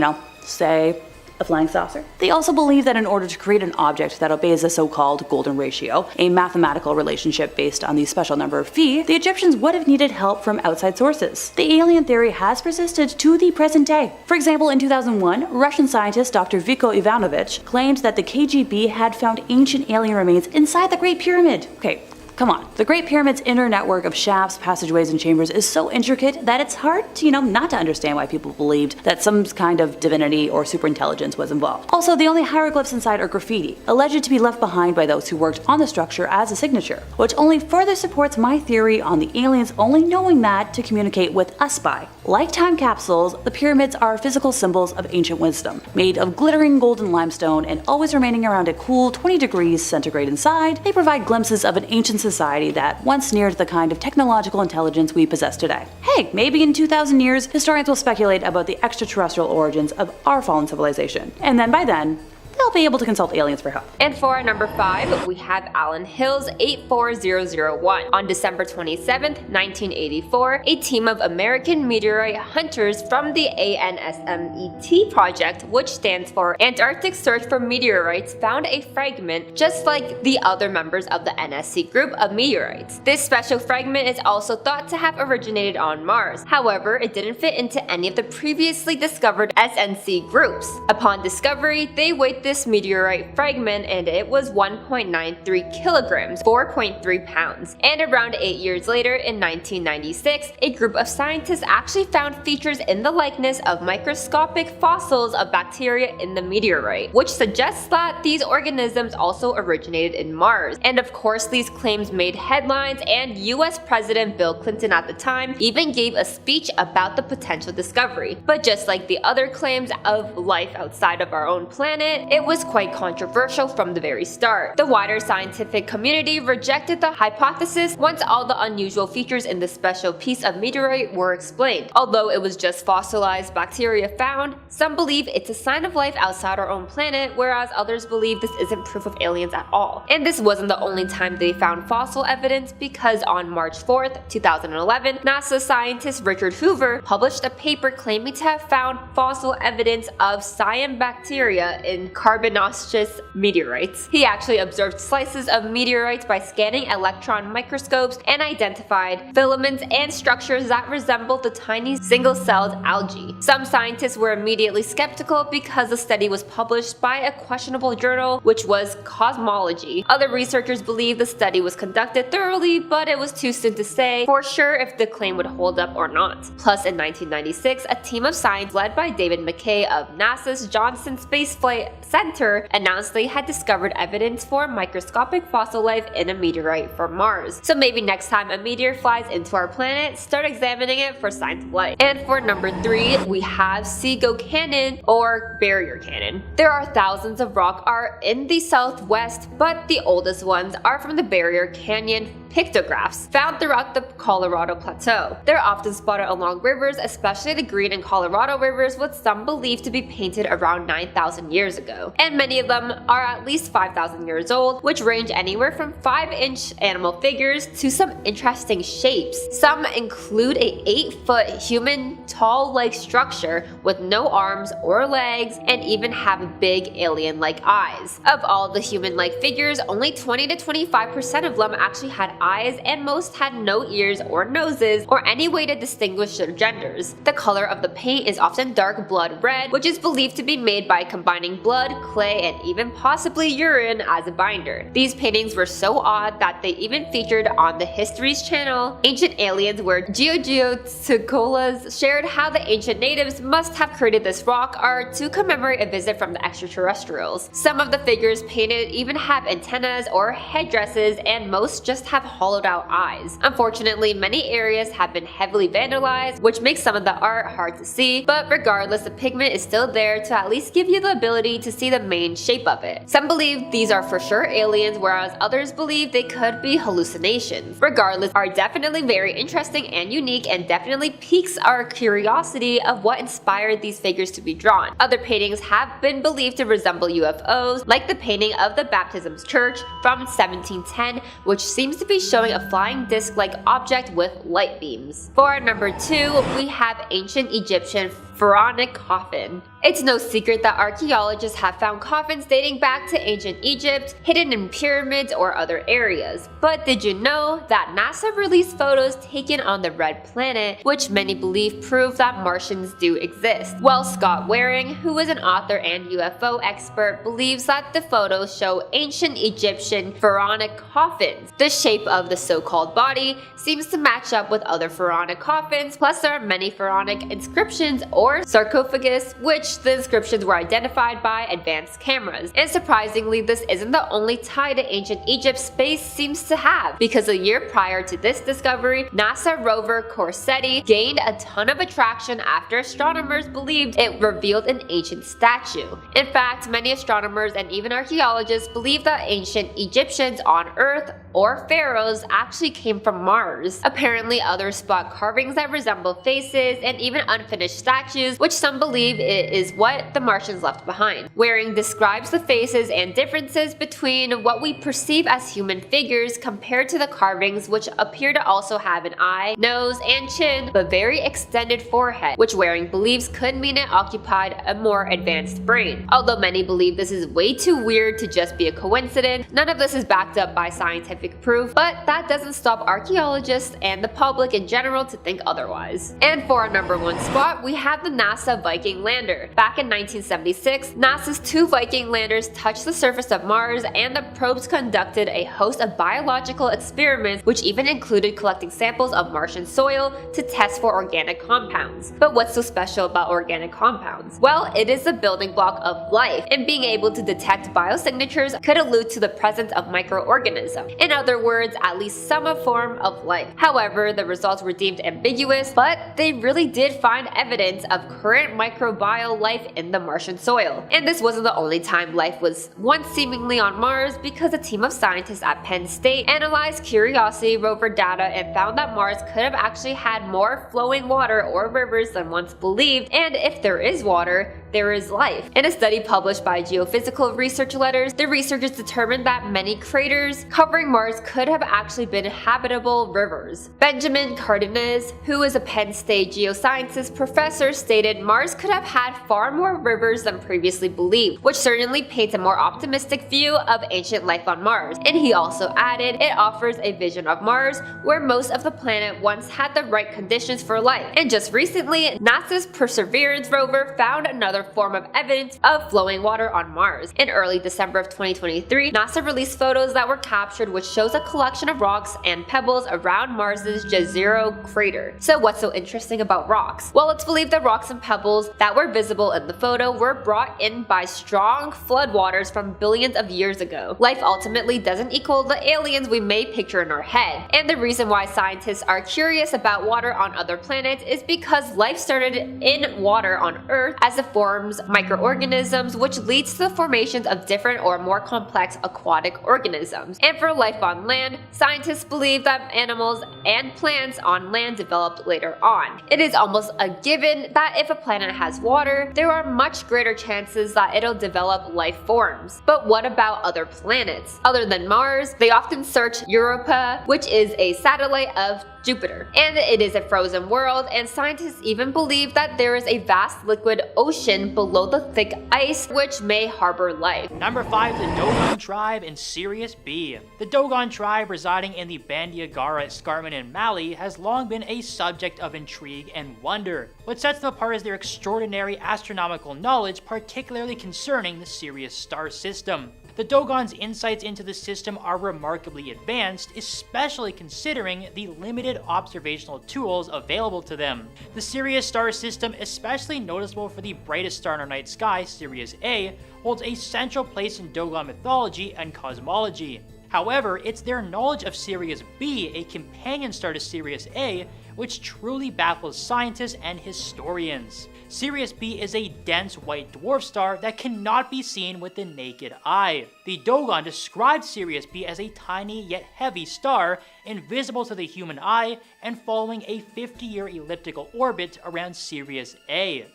say, a flying saucer. They also believe that in order to create an object that obeys the so-called golden ratio, a mathematical relationship based on the special number of phi, the Egyptians would have needed help from outside sources. The alien theory has persisted to the present day. For example, in 2001, Russian scientist Dr. Viko Ivanovich claimed that the KGB had found ancient alien remains inside the Great Pyramid. Okay, come on. The Great Pyramid's inner network of shafts, passageways, and chambers is so intricate that it's hard to, not to understand why people believed that some kind of divinity or superintelligence was involved. Also, the only hieroglyphs inside are graffiti, alleged to be left behind by those who worked on the structure as a signature, which only further supports my theory on the aliens only knowing that to communicate with us by. Like time capsules, the pyramids are physical symbols of ancient wisdom, made of glittering golden limestone and always remaining around a cool 20 degrees centigrade inside. They provide glimpses of an ancient society that once neared the kind of technological intelligence we possess today. Hey, maybe in 2,000 years, historians will speculate about the extraterrestrial origins of our fallen civilization. And then by then, they'll be able to consult aliens for help. And for our number 5, we have Allen Hill's 84001. On December 27th, 1984, a team of American meteorite hunters from the ANSMET project, which stands for Antarctic Search for Meteorites, found a fragment just like the other members of the NSC group of meteorites. This special fragment is also thought to have originated on Mars. However, it didn't fit into any of the previously discovered SNC groups. Upon discovery, they weighed this this meteorite fragment, and it was 1.93 kilograms, 4.3 pounds. And around 8 years later, in 1996, a group of scientists actually found features in the likeness of microscopic fossils of bacteria in the meteorite, which suggests that these organisms also originated in Mars. And of course, these claims made headlines, and US President Bill Clinton at the time even gave a speech about the potential discovery. But just like the other claims of life outside of our own planet, it was quite controversial from the very start. The wider scientific community rejected the hypothesis once all the unusual features in the special piece of meteorite were explained. Although it was just fossilized bacteria found, some believe it's a sign of life outside our own planet, whereas others believe this isn't proof of aliens at all. And this wasn't the only time they found fossil evidence, because on March 4th, 2011, NASA scientist Richard Hoover published a paper claiming to have found fossil evidence of cyanobacteria in carbonaceous meteorites. He actually observed slices of meteorites by scanning electron microscopes and identified filaments and structures that resembled the tiny single-celled algae. Some scientists were immediately skeptical because the study was published by a questionable journal, which was Cosmology. Other researchers believe the study was conducted thoroughly, but it was too soon to say for sure if the claim would hold up or not. Plus, in 1996, a team of science led by David McKay of NASA's Johnson Space Flight Center announced they had discovered evidence for microscopic fossil life in a meteorite from Mars. So maybe next time a meteor flies into our planet, start examining it for signs of life. And for number 3, we have Sego Canyon, or Barrier Canyon. There are thousands of rock art in the southwest, but the oldest ones are from the Barrier Canyon pictographs found throughout the Colorado Plateau. They're often spotted along rivers, especially the Green and Colorado rivers, with some believed to be painted around 9,000 years ago. And many of them are at least 5,000 years old, which range anywhere from 5-inch animal figures to some interesting shapes. Some include a 8-foot human tall-like structure with no arms or legs, and even have big alien-like eyes. Of all the human-like figures, only 20 to 25% of them actually had eyes, and most had no ears or noses or any way to distinguish their genders. The color of the paint is often dark blood red, which is believed to be made by combining blood, clay, and even possibly urine as a binder. These paintings were so odd that they even featured on the History's channel Ancient Aliens, where Giorgio Tsoukalos shared how the ancient natives must have created this rock art to commemorate a visit from the extraterrestrials. Some of the figures painted even have antennas or headdresses, and most just have hollowed out eyes. Unfortunately, many areas have been heavily vandalized, which makes some of the art hard to see, but regardless, the pigment is still there to at least give you the ability to see the main shape of it. Some believe these are for sure aliens, whereas others believe they could be hallucinations. Regardless, are definitely very interesting and unique, and definitely piques our curiosity of what inspired these figures to be drawn. Other paintings have been believed to resemble UFOs, like the painting of the Baptism Church from 1710, which seems to be showing a flying disc-like object with light beams. For number 2, we have ancient Egyptian pharaonic coffin. It's no secret that archaeologists have found coffins dating back to ancient Egypt, hidden in pyramids or other areas. But did you know that NASA released photos taken on the Red Planet, which many believe prove that Martians do exist? Well, Scott Waring, who is an author and UFO expert, believes that the photos show ancient Egyptian pharaonic coffins. The shape of the so-called body seems to match up with other pharaonic coffins, plus there are many pharaonic inscriptions or sarcophagus, which the inscriptions were identified by advanced cameras. And surprisingly, this isn't the only tie to ancient Egypt space seems to have, because a year prior to this discovery, NASA rover Corsetti gained a ton of attraction after astronomers believed it revealed an ancient statue. In fact, many astronomers and even archaeologists believe that ancient Egyptians on Earth or pharaohs actually came from Mars. Apparently, others spot carvings that resemble faces and even unfinished statues, which some believe is what the Martians left behind. Waring describes the faces and differences between what we perceive as human figures compared to the carvings, which appear to also have an eye, nose, and chin, but very extended forehead, which Waring believes could mean it occupied a more advanced brain. Although many believe this is way too weird to just be a coincidence, none of this is backed up by scientific proof, but but that doesn't stop archaeologists and the public in general to think otherwise. And for our number 1 spot, we have the NASA Viking lander. Back in 1976, NASA's 2 Viking landers touched the surface of Mars, and the probes conducted a host of biological experiments, which even included collecting samples of Martian soil to test for organic compounds. But what's so special about organic compounds? Well, it is the building block of life, and being able to detect biosignatures could allude to the presence of microorganisms. In other words, at least some form of life. However, the results were deemed ambiguous, but they really did find evidence of current microbial life in the Martian soil. And this wasn't the only time life was once seemingly on Mars, because a team of scientists at Penn State analyzed Curiosity rover data and found that Mars could have actually had more flowing water or rivers than once believed, and if there is water, there is life. In a study published by Geophysical Research Letters, the researchers determined that many craters covering Mars could have actually been habitable rivers. Benjamin Cardenas, who is a Penn State geosciences professor, stated Mars could have had far more rivers than previously believed, which certainly paints a more optimistic view of ancient life on Mars. And he also added, it offers a vision of Mars where most of the planet once had the right conditions for life. And just recently, NASA's Perseverance rover found another form of evidence of flowing water on Mars. In early December of 2023, NASA released photos that were captured, which shows a collection of rocks and pebbles around Mars's Jezero crater. So what's so interesting about rocks? Well, it's believed that rocks and pebbles that were visible in the photo were brought in by strong floodwaters from billions of years ago. Life ultimately doesn't equal the aliens we may picture in our head. And the reason why scientists are curious about water on other planets is because life started in water on Earth as it forms microorganisms, which leads to the formations of different or more complex aquatic organisms. And for life on land, scientists believe that animals and plants on land developed later on. It is almost a given that if a planet has water, there are much greater chances that it'll develop life forms. But what about other planets? Other than Mars, they often search Europa, which is a satellite of Jupiter. And it is a frozen world, and scientists even believe that there is a vast liquid ocean below the thick ice which may harbor life. Number 5, the Dogon tribe in Sirius B. The Dogon tribe, residing in the Bandiagara escarpment in Mali, has long been a subject of intrigue and wonder. What sets them apart is their extraordinary astronomical knowledge, particularly concerning the Sirius star system. The Dogon's insights into the system are remarkably advanced, especially considering the limited observational tools available to them. The Sirius star system, especially noticeable for the brightest star in our night sky, Sirius A, holds a central place in Dogon mythology and cosmology. However, it's their knowledge of Sirius B, a companion star to Sirius A, which truly baffles scientists and historians. Sirius B is a dense white dwarf star that cannot be seen with the naked eye. The Dogon described Sirius B as a tiny yet heavy star, invisible to the human eye, and following a 50-year elliptical orbit around Sirius A.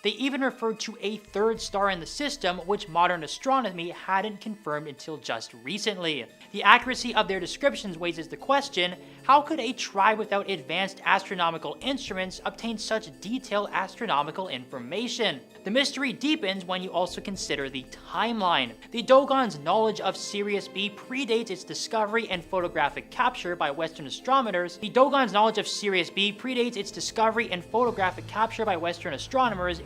They even referred to a third star in the system, which modern astronomy hadn't confirmed until just recently. The accuracy of their descriptions raises the question, how could a tribe without advanced astronomical instruments obtain such detailed astronomical information? The mystery deepens when you also consider the timeline. The Dogon's knowledge of Sirius B predates its discovery and photographic capture by Western astronomers.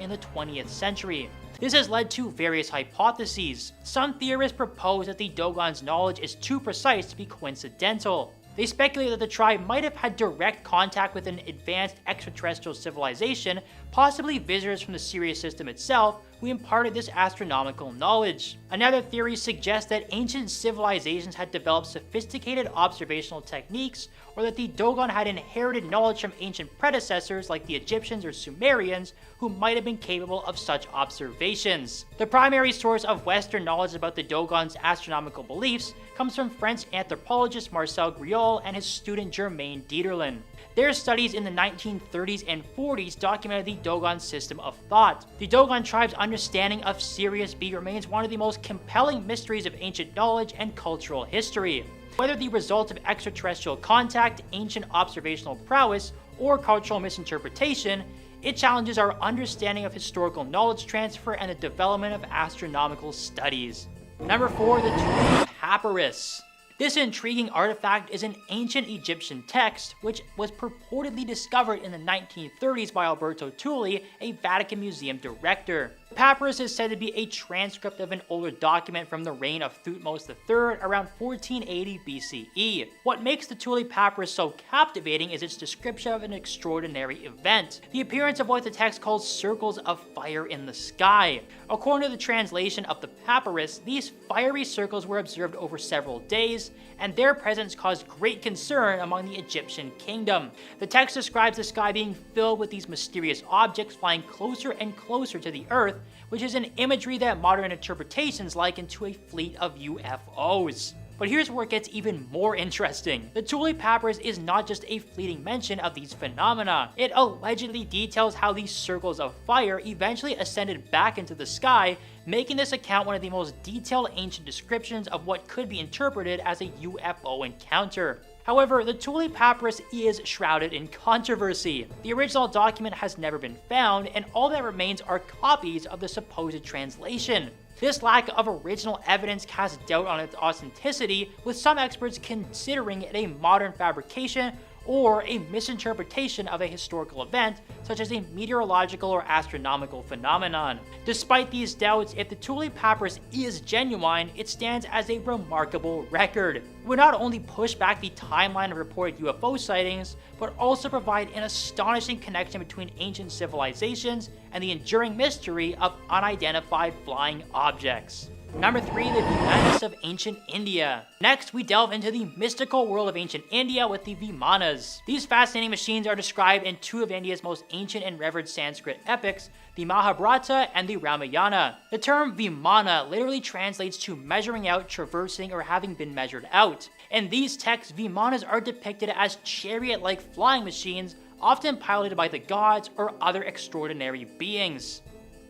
In the 20th century. This has led to various hypotheses. Some theorists propose that the Dogon's knowledge is too precise to be coincidental. They speculate that the tribe might have had direct contact with an advanced extraterrestrial civilization, possibly visitors from the Sirius system itself, who imparted this astronomical knowledge. Another theory suggests that ancient civilizations had developed sophisticated observational techniques, or that the Dogon had inherited knowledge from ancient predecessors like the Egyptians or Sumerians, who might have been capable of such observations. The primary source of Western knowledge about the Dogon's astronomical beliefs comes from French anthropologist Marcel Griol and his student Germain Dieterlen. Their studies in the 1930s and 40s documented the Dogon system of thought. The Dogon tribe's understanding of Sirius B remains one of the most compelling mysteries of ancient knowledge and cultural history. Whether the result of extraterrestrial contact, ancient observational prowess, or cultural misinterpretation, it challenges our understanding of historical knowledge transfer and the development of astronomical studies. Number 4, the tomb of Papyrus. This intriguing artifact is an ancient Egyptian text, which was purportedly discovered in the 1930s by Alberto Tulli, a Vatican Museum director. The papyrus is said to be a transcript of an older document from the reign of Thutmose III around 1480 BCE. What makes the Tulli papyrus so captivating is its description of an extraordinary event, the appearance of what the text calls circles of fire in the sky. According to the translation of the papyrus, these fiery circles were observed over several days, and their presence caused great concern among the Egyptian kingdom. The text describes the sky being filled with these mysterious objects flying closer and closer to the earth, which is an imagery that modern interpretations liken to a fleet of UFOs. But here's where it gets even more interesting. The Tulli papyrus is not just a fleeting mention of these phenomena. It allegedly details how these circles of fire eventually ascended back into the sky, making this account one of the most detailed ancient descriptions of what could be interpreted as a UFO encounter. However, the Tulli papyrus is shrouded in controversy. The original document has never been found, and all that remains are copies of the supposed translation. This lack of original evidence casts doubt on its authenticity, with some experts considering it a modern fabrication or a misinterpretation of a historical event, such as a meteorological or astronomical phenomenon. Despite these doubts, if the Tulli papyrus is genuine, it stands as a remarkable record. It would not only push back the timeline of reported UFO sightings, but also provide an astonishing connection between ancient civilizations and the enduring mystery of unidentified flying objects. Number 3, the Vimanas of ancient India. Next, we delve into the mystical world of ancient India with the Vimanas. These fascinating machines are described in two of India's most ancient and revered Sanskrit epics, the Mahabharata and the Ramayana. The term Vimana literally translates to measuring out, traversing, or having been measured out. In these texts, Vimanas are depicted as chariot-like flying machines, often piloted by the gods or other extraordinary beings.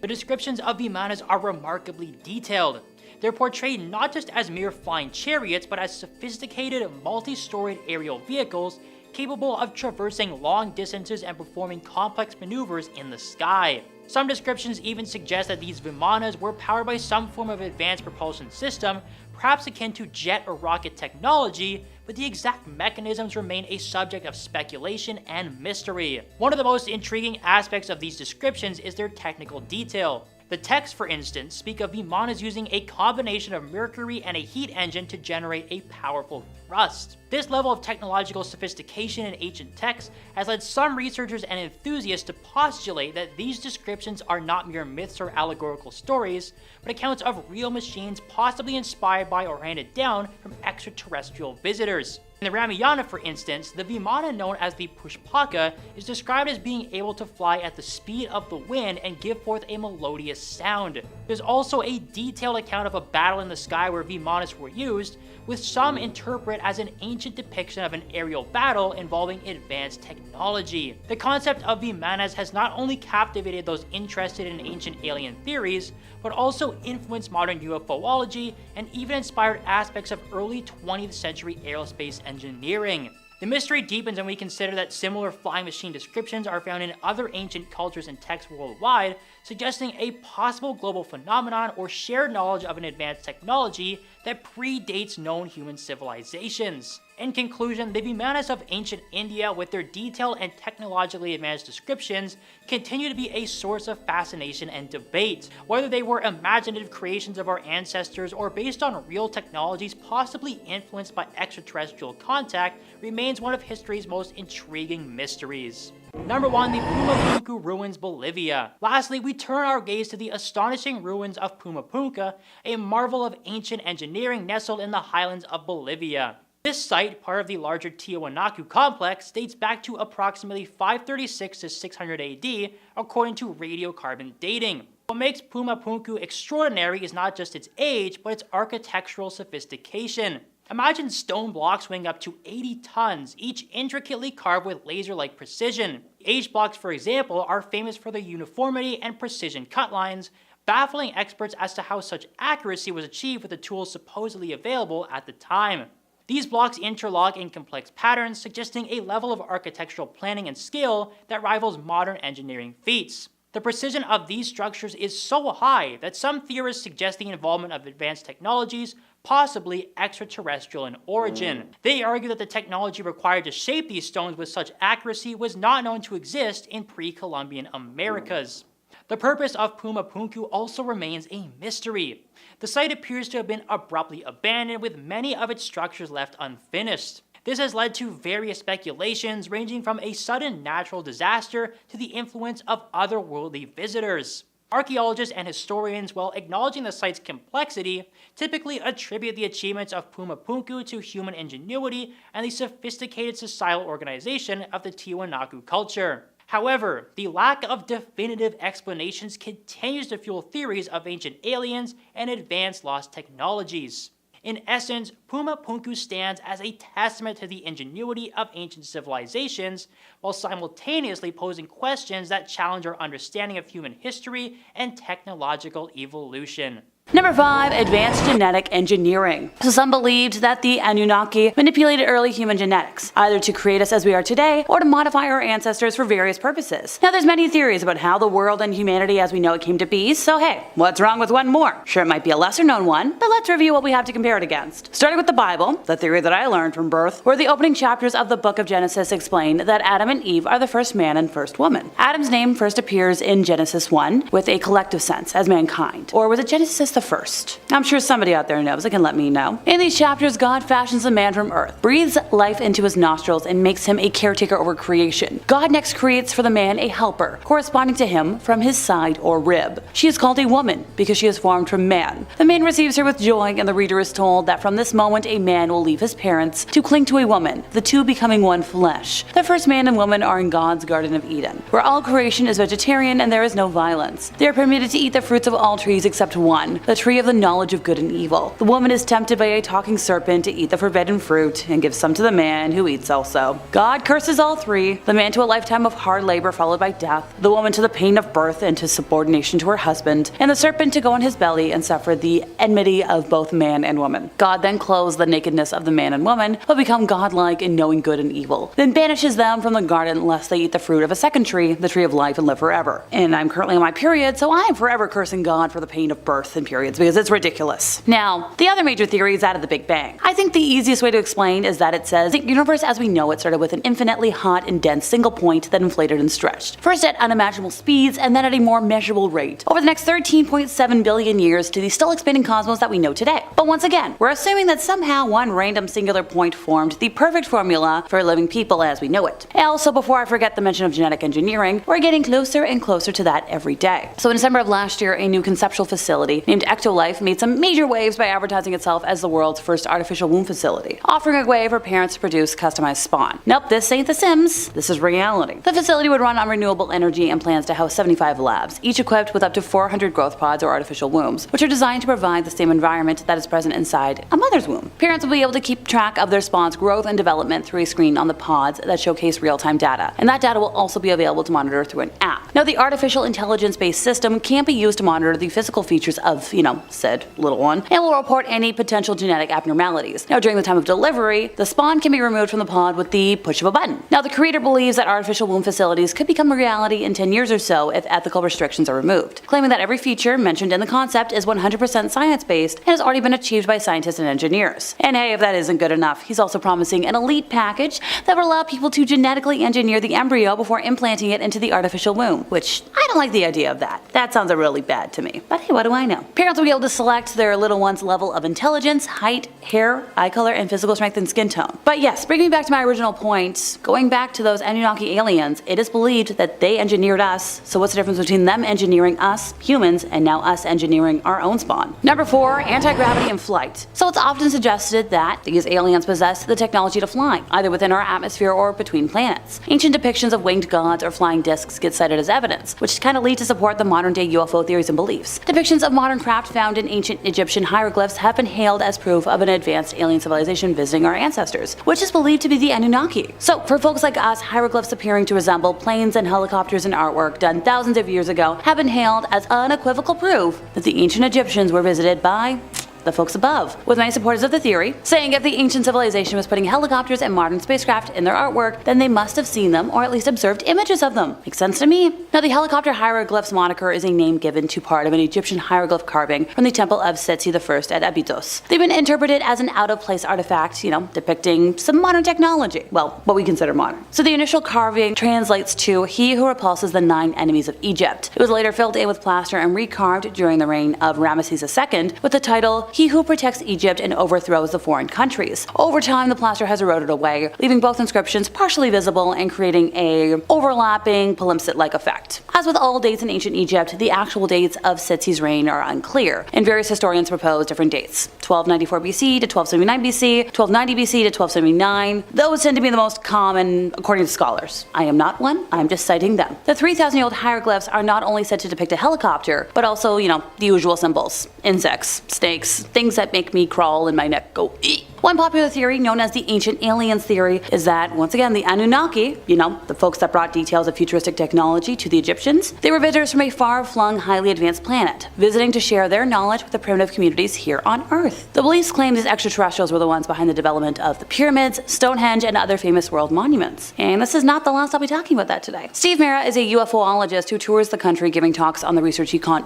The descriptions of Vimanas are remarkably detailed. They're portrayed not just as mere flying chariots, but as sophisticated, multi-storied aerial vehicles capable of traversing long distances and performing complex maneuvers in the sky. Some descriptions even suggest that these Vimanas were powered by some form of advanced propulsion system, perhaps akin to jet or rocket technology, but the exact mechanisms remain a subject of speculation and mystery. One of the most intriguing aspects of these descriptions is their technical detail. The texts, for instance, speak of Vimanas using a combination of mercury and a heat engine to generate a powerful thrust. This level of technological sophistication in ancient texts has led some researchers and enthusiasts to postulate that these descriptions are not mere myths or allegorical stories, but accounts of real machines possibly inspired by or handed down from extraterrestrial visitors. In the Ramayana, for instance, the Vimana known as the Pushpaka is described as being able to fly at the speed of the wind and give forth a melodious sound. There's also a detailed account of a battle in the sky where Vimanas were used, which some interpret as an ancient depiction of an aerial battle involving advanced technology. The concept of Vimanas has not only captivated those interested in ancient alien theories, but also influenced modern UFOlogy and even inspired aspects of early 20th century aerospace engineering. The mystery deepens when we consider that similar flying machine descriptions are found in other ancient cultures and texts worldwide, suggesting a possible global phenomenon or shared knowledge of an advanced technology that predates known human civilizations. In conclusion, the Vimanas of ancient India, with their detailed and technologically advanced descriptions, continue to be a source of fascination and debate. Whether they were imaginative creations of our ancestors or based on real technologies possibly influenced by extraterrestrial contact remains one of history's most intriguing mysteries. Number 1, the Pumapunku Ruins, Bolivia. Lastly, we turn our gaze to the astonishing ruins of Pumapunku, a marvel of ancient engineering nestled in the highlands of Bolivia. This site, part of the larger Tiwanaku complex, dates back to approximately 536 to 600 AD, according to radiocarbon dating. What makes Pumapunku extraordinary is not just its age, but its architectural sophistication. Imagine stone blocks weighing up to 80 tons, each intricately carved with laser-like precision. H blocks, for example, are famous for their uniformity and precision cut lines, baffling experts as to how such accuracy was achieved with the tools supposedly available at the time. These blocks interlock in complex patterns, suggesting a level of architectural planning and skill that rivals modern engineering feats. The precision of these structures is so high that some theorists suggest the involvement of advanced technologies possibly extraterrestrial in origin. They argue that the technology required to shape these stones with such accuracy was not known to exist in pre-Columbian Americas. The purpose of Puma Punku also remains a mystery. The site appears to have been abruptly abandoned, with many of its structures left unfinished. This has led to various speculations ranging from a sudden natural disaster to the influence of otherworldly visitors. Archaeologists and historians, while acknowledging the site's complexity, typically attribute the achievements of Puma Punku to human ingenuity and the sophisticated societal organization of the Tiwanaku culture. However, the lack of definitive explanations continues to fuel theories of ancient aliens and advanced lost technologies. In essence, Puma Punku stands as a testament to the ingenuity of ancient civilizations, while simultaneously posing questions that challenge our understanding of human history and technological evolution. Number 5. Advanced genetic engineering. So some believed that the Anunnaki manipulated early human genetics, either to create us as we are today, or to modify our ancestors for various purposes. Now there's many theories about how the world and humanity as we know it came to be, so hey, what's wrong with one more? Sure, it might be a lesser known one, but let's review what we have to compare it against. Starting with the Bible, the theory that I learned from birth, where the opening chapters of the book of Genesis explain that Adam and Eve are the first man and first woman. Adam's name first appears in Genesis 1 with a collective sense as mankind, or was it Genesis the first? I'm sure somebody out there knows and can let me know. In these chapters, God fashions a man from earth, breathes life into his nostrils, and makes him a caretaker over creation. God next creates for the man a helper, corresponding to him from his side or rib. She is called a woman because she is formed from man. The man receives her with joy, and the reader is told that from this moment a man will leave his parents to cling to a woman, the two becoming one flesh. The first man and woman are in God's Garden of Eden, where all creation is vegetarian and there is no violence. They are permitted to eat the fruits of all trees except one, the tree of the knowledge of good and evil. The woman is tempted by a talking serpent to eat the forbidden fruit and gives some to the man, who eats also. God curses all three, the man to a lifetime of hard labor followed by death, the woman to the pain of birth and to subordination to her husband, and the serpent to go on his belly and suffer the enmity of both man and woman. God then clothes the nakedness of the man and woman, but become godlike in knowing good and evil, then banishes them from the garden lest they eat the fruit of a second tree, the tree of life, and live forever. And I'm currently on my period, so I am forever cursing God for the pain of birth and periods, because it's ridiculous. Now, the other major theory is that of the Big Bang. I think the easiest way to explain is that it says the universe as we know it started with an infinitely hot and dense single point that inflated and stretched, first at unimaginable speeds and then at a more measurable rate, over the next 13.7 billion years to the still expanding cosmos that we know today. But once again, we're assuming that somehow one random singular point formed the perfect formula for living people as we know it. And also, before I forget the mention of genetic engineering, we're getting closer and closer to that every day. So in December of last year, a new conceptual facility named Ectolife made some major waves by advertising itself as the world's first artificial womb facility, offering a way for parents to produce customized spawn. Nope, this ain't The Sims, this is reality. The facility would run on renewable energy and plans to house 75 labs, each equipped with up to 400 growth pods or artificial wombs, which are designed to provide the same environment that is present inside a mother's womb. Parents will be able to keep track of their spawn's growth and development through a screen on the pods that showcase real-time data, and that data will also be available to monitor through an app. Now, the artificial intelligence-based system can't be used to monitor the physical features of, said little one, and will report any potential genetic abnormalities. Now, during the time of delivery, the spawn can be removed from the pod with the push of a button. Now, the creator believes that artificial womb facilities could become a reality in 10 years or so if ethical restrictions are removed, claiming that every feature mentioned in the concept is 100% science-based and has already been achieved by scientists and engineers. And hey, if that isn't good enough, he's also promising an elite package that will allow people to genetically engineer the embryo before implanting it into the artificial womb, which I don't like the idea of that. That sounds really bad to me. But hey, what do I know? Parents will be able to select their little one's level of intelligence, height, hair, eye color, and physical strength and skin tone. But yes, bringing me back to my original point, going back to those Anunnaki aliens, it is believed that they engineered us, so what's the difference between them engineering us, humans, and now us engineering our own spawn? Number 4, anti-gravity and flight. So it's often suggested that these aliens possess the technology to fly, either within our atmosphere or between planets. Ancient depictions of winged gods or flying discs get cited as evidence, which kind of lead to support the modern-day UFO theories and beliefs. Depictions of modern craft found in ancient Egyptian hieroglyphs have been hailed as proof of an advanced alien civilization visiting our ancestors, which is believed to be the Anunnaki. So for folks like us, hieroglyphs appearing to resemble planes and helicopters and artwork done thousands of years ago have been hailed as unequivocal proof that the ancient Egyptians were visited by the folks above, with many supporters of the theory saying if the ancient civilization was putting helicopters and modern spacecraft in their artwork, then they must have seen them or at least observed images of them. Makes sense to me. Now, the helicopter hieroglyphs moniker is a name given to part of an Egyptian hieroglyph carving from the temple of Setsi I at Abydos. They've been interpreted as an out-of-place artifact, depicting some modern technology. Well, what we consider modern. So the initial carving translates to "He who repulses the 9 enemies of Egypt." It was later filled in with plaster and recarved during the reign of Ramesses II with the title "He who protects Egypt and overthrows the foreign countries." Over time, the plaster has eroded away, leaving both inscriptions partially visible and creating a overlapping palimpsest-like effect. As with all dates in ancient Egypt, the actual dates of Setsi's reign are unclear, and various historians propose different dates: 1294 BC to 1279 BC, 1290 BC to 1279. Those tend to be the most common according to scholars. I am not one, I'm just citing them. The 3,000-year-old hieroglyphs are not only said to depict a helicopter, but also, the usual symbols: insects, snakes, things that make me crawl and my neck go eek. One popular theory, known as the ancient aliens theory, is that, once again, the Anunnaki, the folks that brought details of futuristic technology to the Egyptians, they were visitors from a far-flung, highly advanced planet, visiting to share their knowledge with the primitive communities here on Earth. The beliefs claim these extraterrestrials were the ones behind the development of the pyramids, Stonehenge, and other famous world monuments. And this is not the last I'll be talking about that today. Steve Mera is a UFOologist who tours the country giving talks on the research he conducts.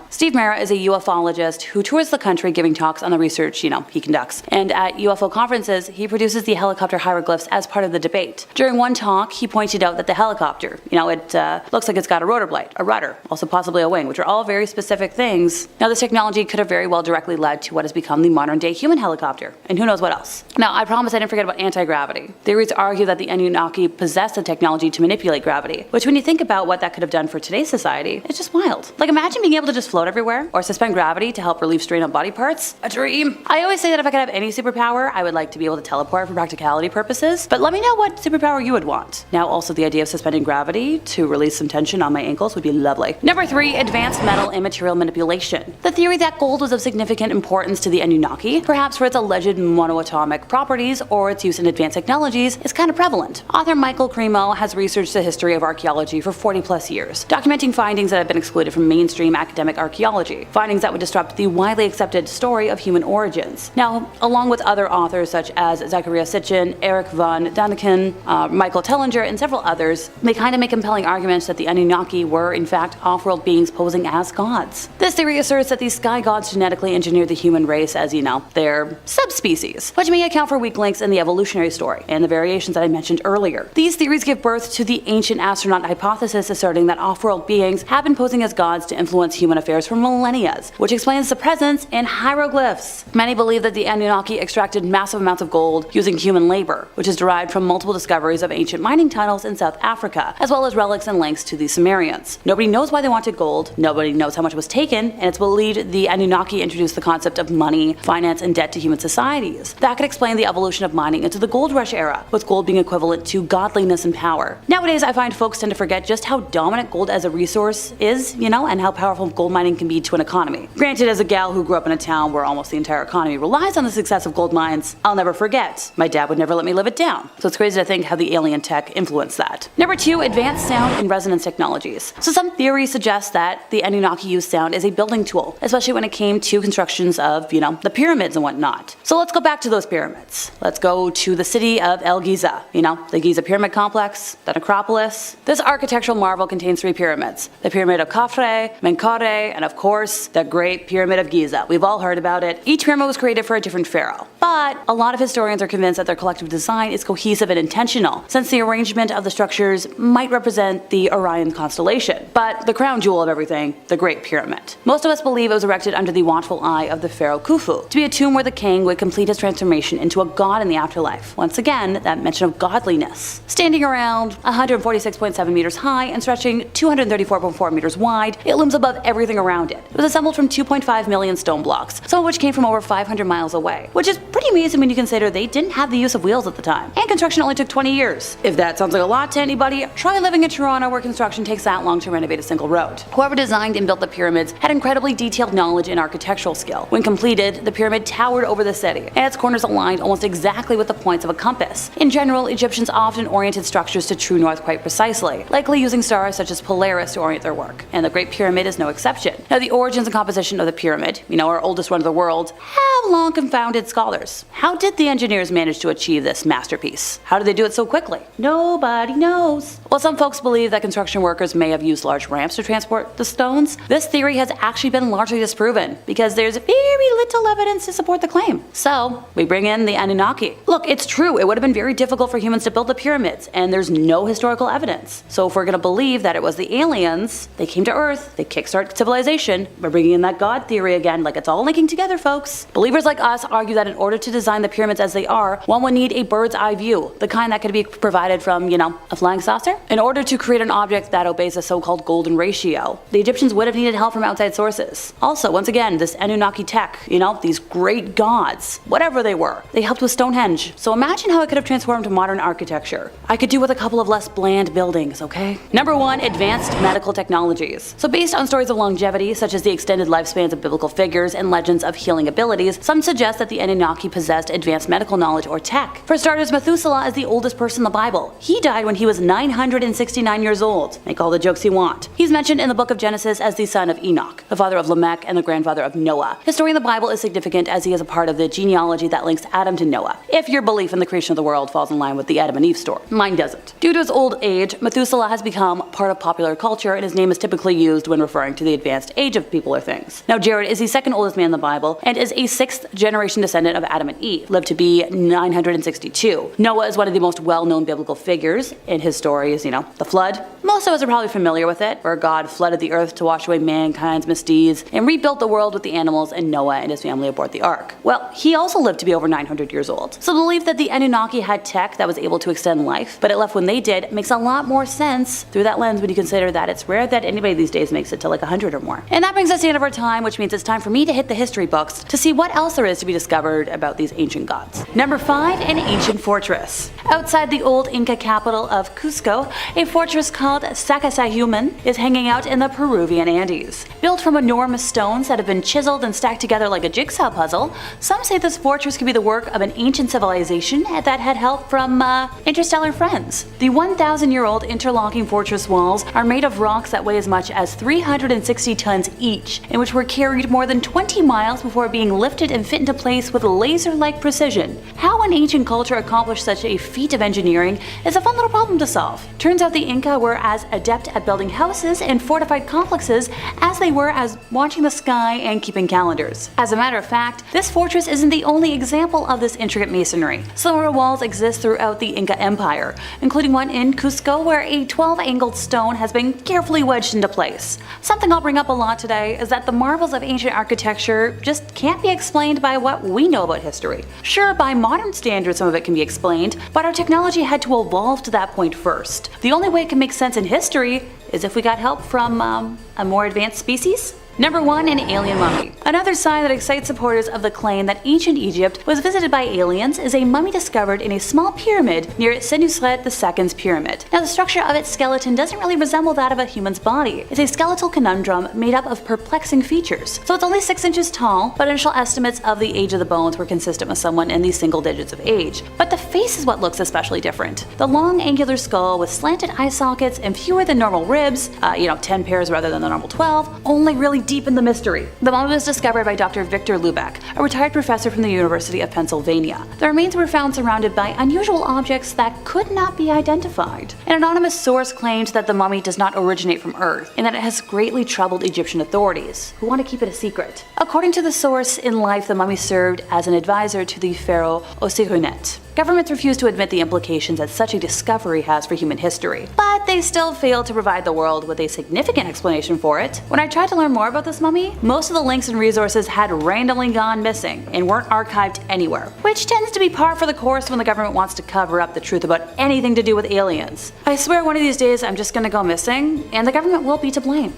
And at UFO conferences, he produces the helicopter hieroglyphs as part of the debate. During one talk, he pointed out that the helicopter, it looks like it's got a rotor blade, a rudder, also possibly a wing, which are all very specific things. Now, this technology could have very well directly led to what has become the modern-day human helicopter, and who knows what else. Now, I promise I didn't forget about anti-gravity. Theories argue that the Anunnaki possessed the technology to manipulate gravity, which when you think about what that could have done for today's society, it's just wild. Like, imagine being able to just float everywhere, or suspend gravity to help relieve strain on body parts. A dream. I always say that if I could have any superpower, I would like to be able to teleport for practicality purposes, but let me know what superpower you would want. Now, also the idea of suspending gravity to release some tension on my ankles would be lovely. Number 3, advanced metal and material manipulation. The theory that gold was of significant importance to the Anunnaki, perhaps for its alleged monoatomic properties or its use in advanced technologies, is kind of prevalent. Author Michael Cremo has researched the history of archaeology for 40 plus years, documenting findings that have been excluded from mainstream academic archaeology, findings that would disrupt the widely accepted story of human origins. Now, along with other authors such as Zachariah Sitchin, Eric von Daniken, Michael Tellinger, and several others, they kind of make compelling arguments that the Anunnaki were, in fact, off-world beings posing as gods. This theory asserts that these sky gods genetically engineered the human race as, their subspecies, which may account for weak links in the evolutionary story and the variations that I mentioned earlier. These theories give birth to the ancient astronaut hypothesis, asserting that off-world beings have been posing as gods to influence human affairs for millennia, which explains the presence in hieroglyphs. Many believe that the Anunnaki extracted massive amounts of gold using human labor, which is derived from multiple discoveries of ancient mining tunnels in South Africa, as well as relics and links to the Sumerians. Nobody knows why they wanted gold, nobody knows how much was taken, and it's believed the Anunnaki introduced the concept of money, finance, and debt to human societies. That could explain the evolution of mining into the gold rush era, with gold being equivalent to godliness and power. Nowadays, I find folks tend to forget just how dominant gold as a resource is, and how powerful gold mining can be to an economy. Granted, as a gal who grew up in a town where almost the entire economy relies on the success of gold mines, I'll never forget. My dad would never let me live it down. So it's crazy to think how the alien tech influenced that. Number 2, advanced sound and resonance technologies. So some theories suggest that the Anunnaki used sound as a building tool, especially when it came to constructions of, the pyramids and whatnot. So let's go back to those pyramids. Let's go to the city of El Giza, the Giza Pyramid Complex, the necropolis. This architectural marvel contains 3 pyramids: the Pyramid of Khafre, Menkaure, and of course, the Great Pyramid of Giza. We've all heard about it. Each pyramid was created for a different pharaoh, but a lot of historians are convinced that their collective design is cohesive and intentional, since the arrangement of the structures might represent the Orion constellation. But the crown jewel of everything, the Great Pyramid. Most of us believe it was erected under the watchful eye of the pharaoh Khufu, to be a tomb where the king would complete his transformation into a god in the afterlife. Once again, that mention of godliness. Standing around 146.7 meters high and stretching 234.4 meters wide, it looms above everything around it. It was assembled from 2.5 million stone blocks, some of which came from over 500 miles away, which is pretty amazing when you consider they didn't have the use of wheels at the time, and construction only took 20 years. If that sounds like a lot to anybody, try living in Toronto where construction takes that long to renovate a single road. Whoever designed and built the pyramids had incredibly detailed knowledge and architectural skill. When completed, the pyramid towered over the city, and its corners aligned almost exactly with the points of a compass. In general, Egyptians often oriented structures to true north quite precisely, likely using stars such as Polaris to orient their work, and the Great Pyramid is no exception. Now, the origins and composition of the pyramid, our oldest one of the world, have long confounded scholars. How did the engineers manage to achieve this masterpiece? How did they do it so quickly? Nobody knows. While some folks believe that construction workers may have used large ramps to transport the stones, this theory has actually been largely disproven because there's very little evidence to support the claim. So, we bring in the Anunnaki. Look, it's true, it would have been very difficult for humans to build the pyramids, and there's no historical evidence. So if we're gonna believe that it was the aliens, they came to Earth, they kickstart civilization, we're bringing in that God theory again, like it's all linking together, folks. Believers like us argue that in order to design the pyramids as they are, one would need a bird's eye view, the kind that could be provided from, a flying saucer. In order to create an object that obeys the so-called golden ratio, the Egyptians would have needed help from outside sources. Also, once again, this Anunnaki tech, these great gods, whatever they were, they helped with Stonehenge. So imagine how it could have transformed to modern architecture. I could do with a couple of less bland buildings, okay? Number 1, advanced medical technologies. So based on stories of longevity, such as the extended lifespans of biblical figures and legends of healing abilities, some suggest that the Anunnaki possessed advanced medical knowledge or tech. For starters, Methuselah is the oldest person in the Bible. He died when he was 969 years old. Make all the jokes you want. He's mentioned in the book of Genesis as the son of Enoch, the father of Lamech, and the grandfather of Noah. His story in the Bible is significant as he is a part of the genealogy that links Adam to Noah, if your belief in the creation of the world falls in line with the Adam and Eve story. Mine doesn't. Due to his old age, Methuselah has become part of popular culture, and his name is typically used when referring to the advanced age of people or things. Now, Jared is the second oldest man in the Bible and is a 6th generation descendant of Adam and Eve, lived to be 962. Noah is one of the most well-known biblical figures. In his story is, the flood. Most of us are probably familiar with it, where God flooded the earth to wash away mankind's misdeeds and rebuilt the world with the animals and Noah and his family aboard the ark. Well, he also lived to be over 900 years old. So the belief that the Anunnaki had tech that was able to extend life, but it left when they did, makes a lot more sense through that lens when you consider that it's rare that anybody these days makes it to like 100 or more. And that brings us to the end of our time, which means it's time for me to hit the history books to see what else there is to be discovered about these ancient gods. Number 5, an ancient fortress. Outside the old Inca capital of Cusco, a fortress called Sacsayhuaman is hanging out in the Peruvian Andes. Built from enormous stones that have been chiseled and stacked together like a jigsaw puzzle, some say this fortress could be the work of an ancient civilization that had help from interstellar friends. The 1,000-year-old interlocking fortress walls are made of rocks that weigh as much as 360 tons each, and which were carried more than 20 miles before being lifted and fit into place with laser-like precision. How an ancient culture accomplished such a feat of engineering is a fun little problem to solve. Turns out the Inca were as adept at building houses and fortified complexes as they were as watching the sky and keeping calendars. As a matter of fact, this fortress isn't the only example of this intricate masonry. Similar walls exist throughout the Inca Empire, including one in Cusco where a 12-angled stone has been carefully wedged into place. Something I'll bring up a lot today is that the marvels of ancient architecture just can't be explained by what we know about history. Sure, by modern standards some of it can be explained, but our technology had to evolve to that point first. The only way it can make sense in history is if we got help from a more advanced species. Number 1, an alien mummy. Another sign that excites supporters of the claim that ancient Egypt was visited by aliens is a mummy discovered in a small pyramid near Senusret II's pyramid. Now, the structure of its skeleton doesn't really resemble that of a human's body. It's a skeletal conundrum made up of perplexing features. So it's only 6 inches tall, but initial estimates of the age of the bones were consistent with someone in the single digits of age. But the face is what looks especially different. The long angular skull with slanted eye sockets and fewer than normal ribs, 10 pairs rather than the normal 12, only really deepen the mystery. The mummy was discovered by Dr. Victor Lubeck, a retired professor from the University of Pennsylvania. The remains were found surrounded by unusual objects that could not be identified. An anonymous source claimed that the mummy does not originate from Earth, and that it has greatly troubled Egyptian authorities, who want to keep it a secret. According to the source, in life the mummy served as an advisor to the pharaoh Osiris. Governments refuse to admit the implications that such a discovery has for human history, but they still fail to provide the world with a significant explanation for it. When I tried to learn more about this mummy, most of the links and resources had randomly gone missing and weren't archived anywhere, which tends to be par for the course when the government wants to cover up the truth about anything to do with aliens. I swear one of these days I'm just gonna go missing, and the government will be to blame.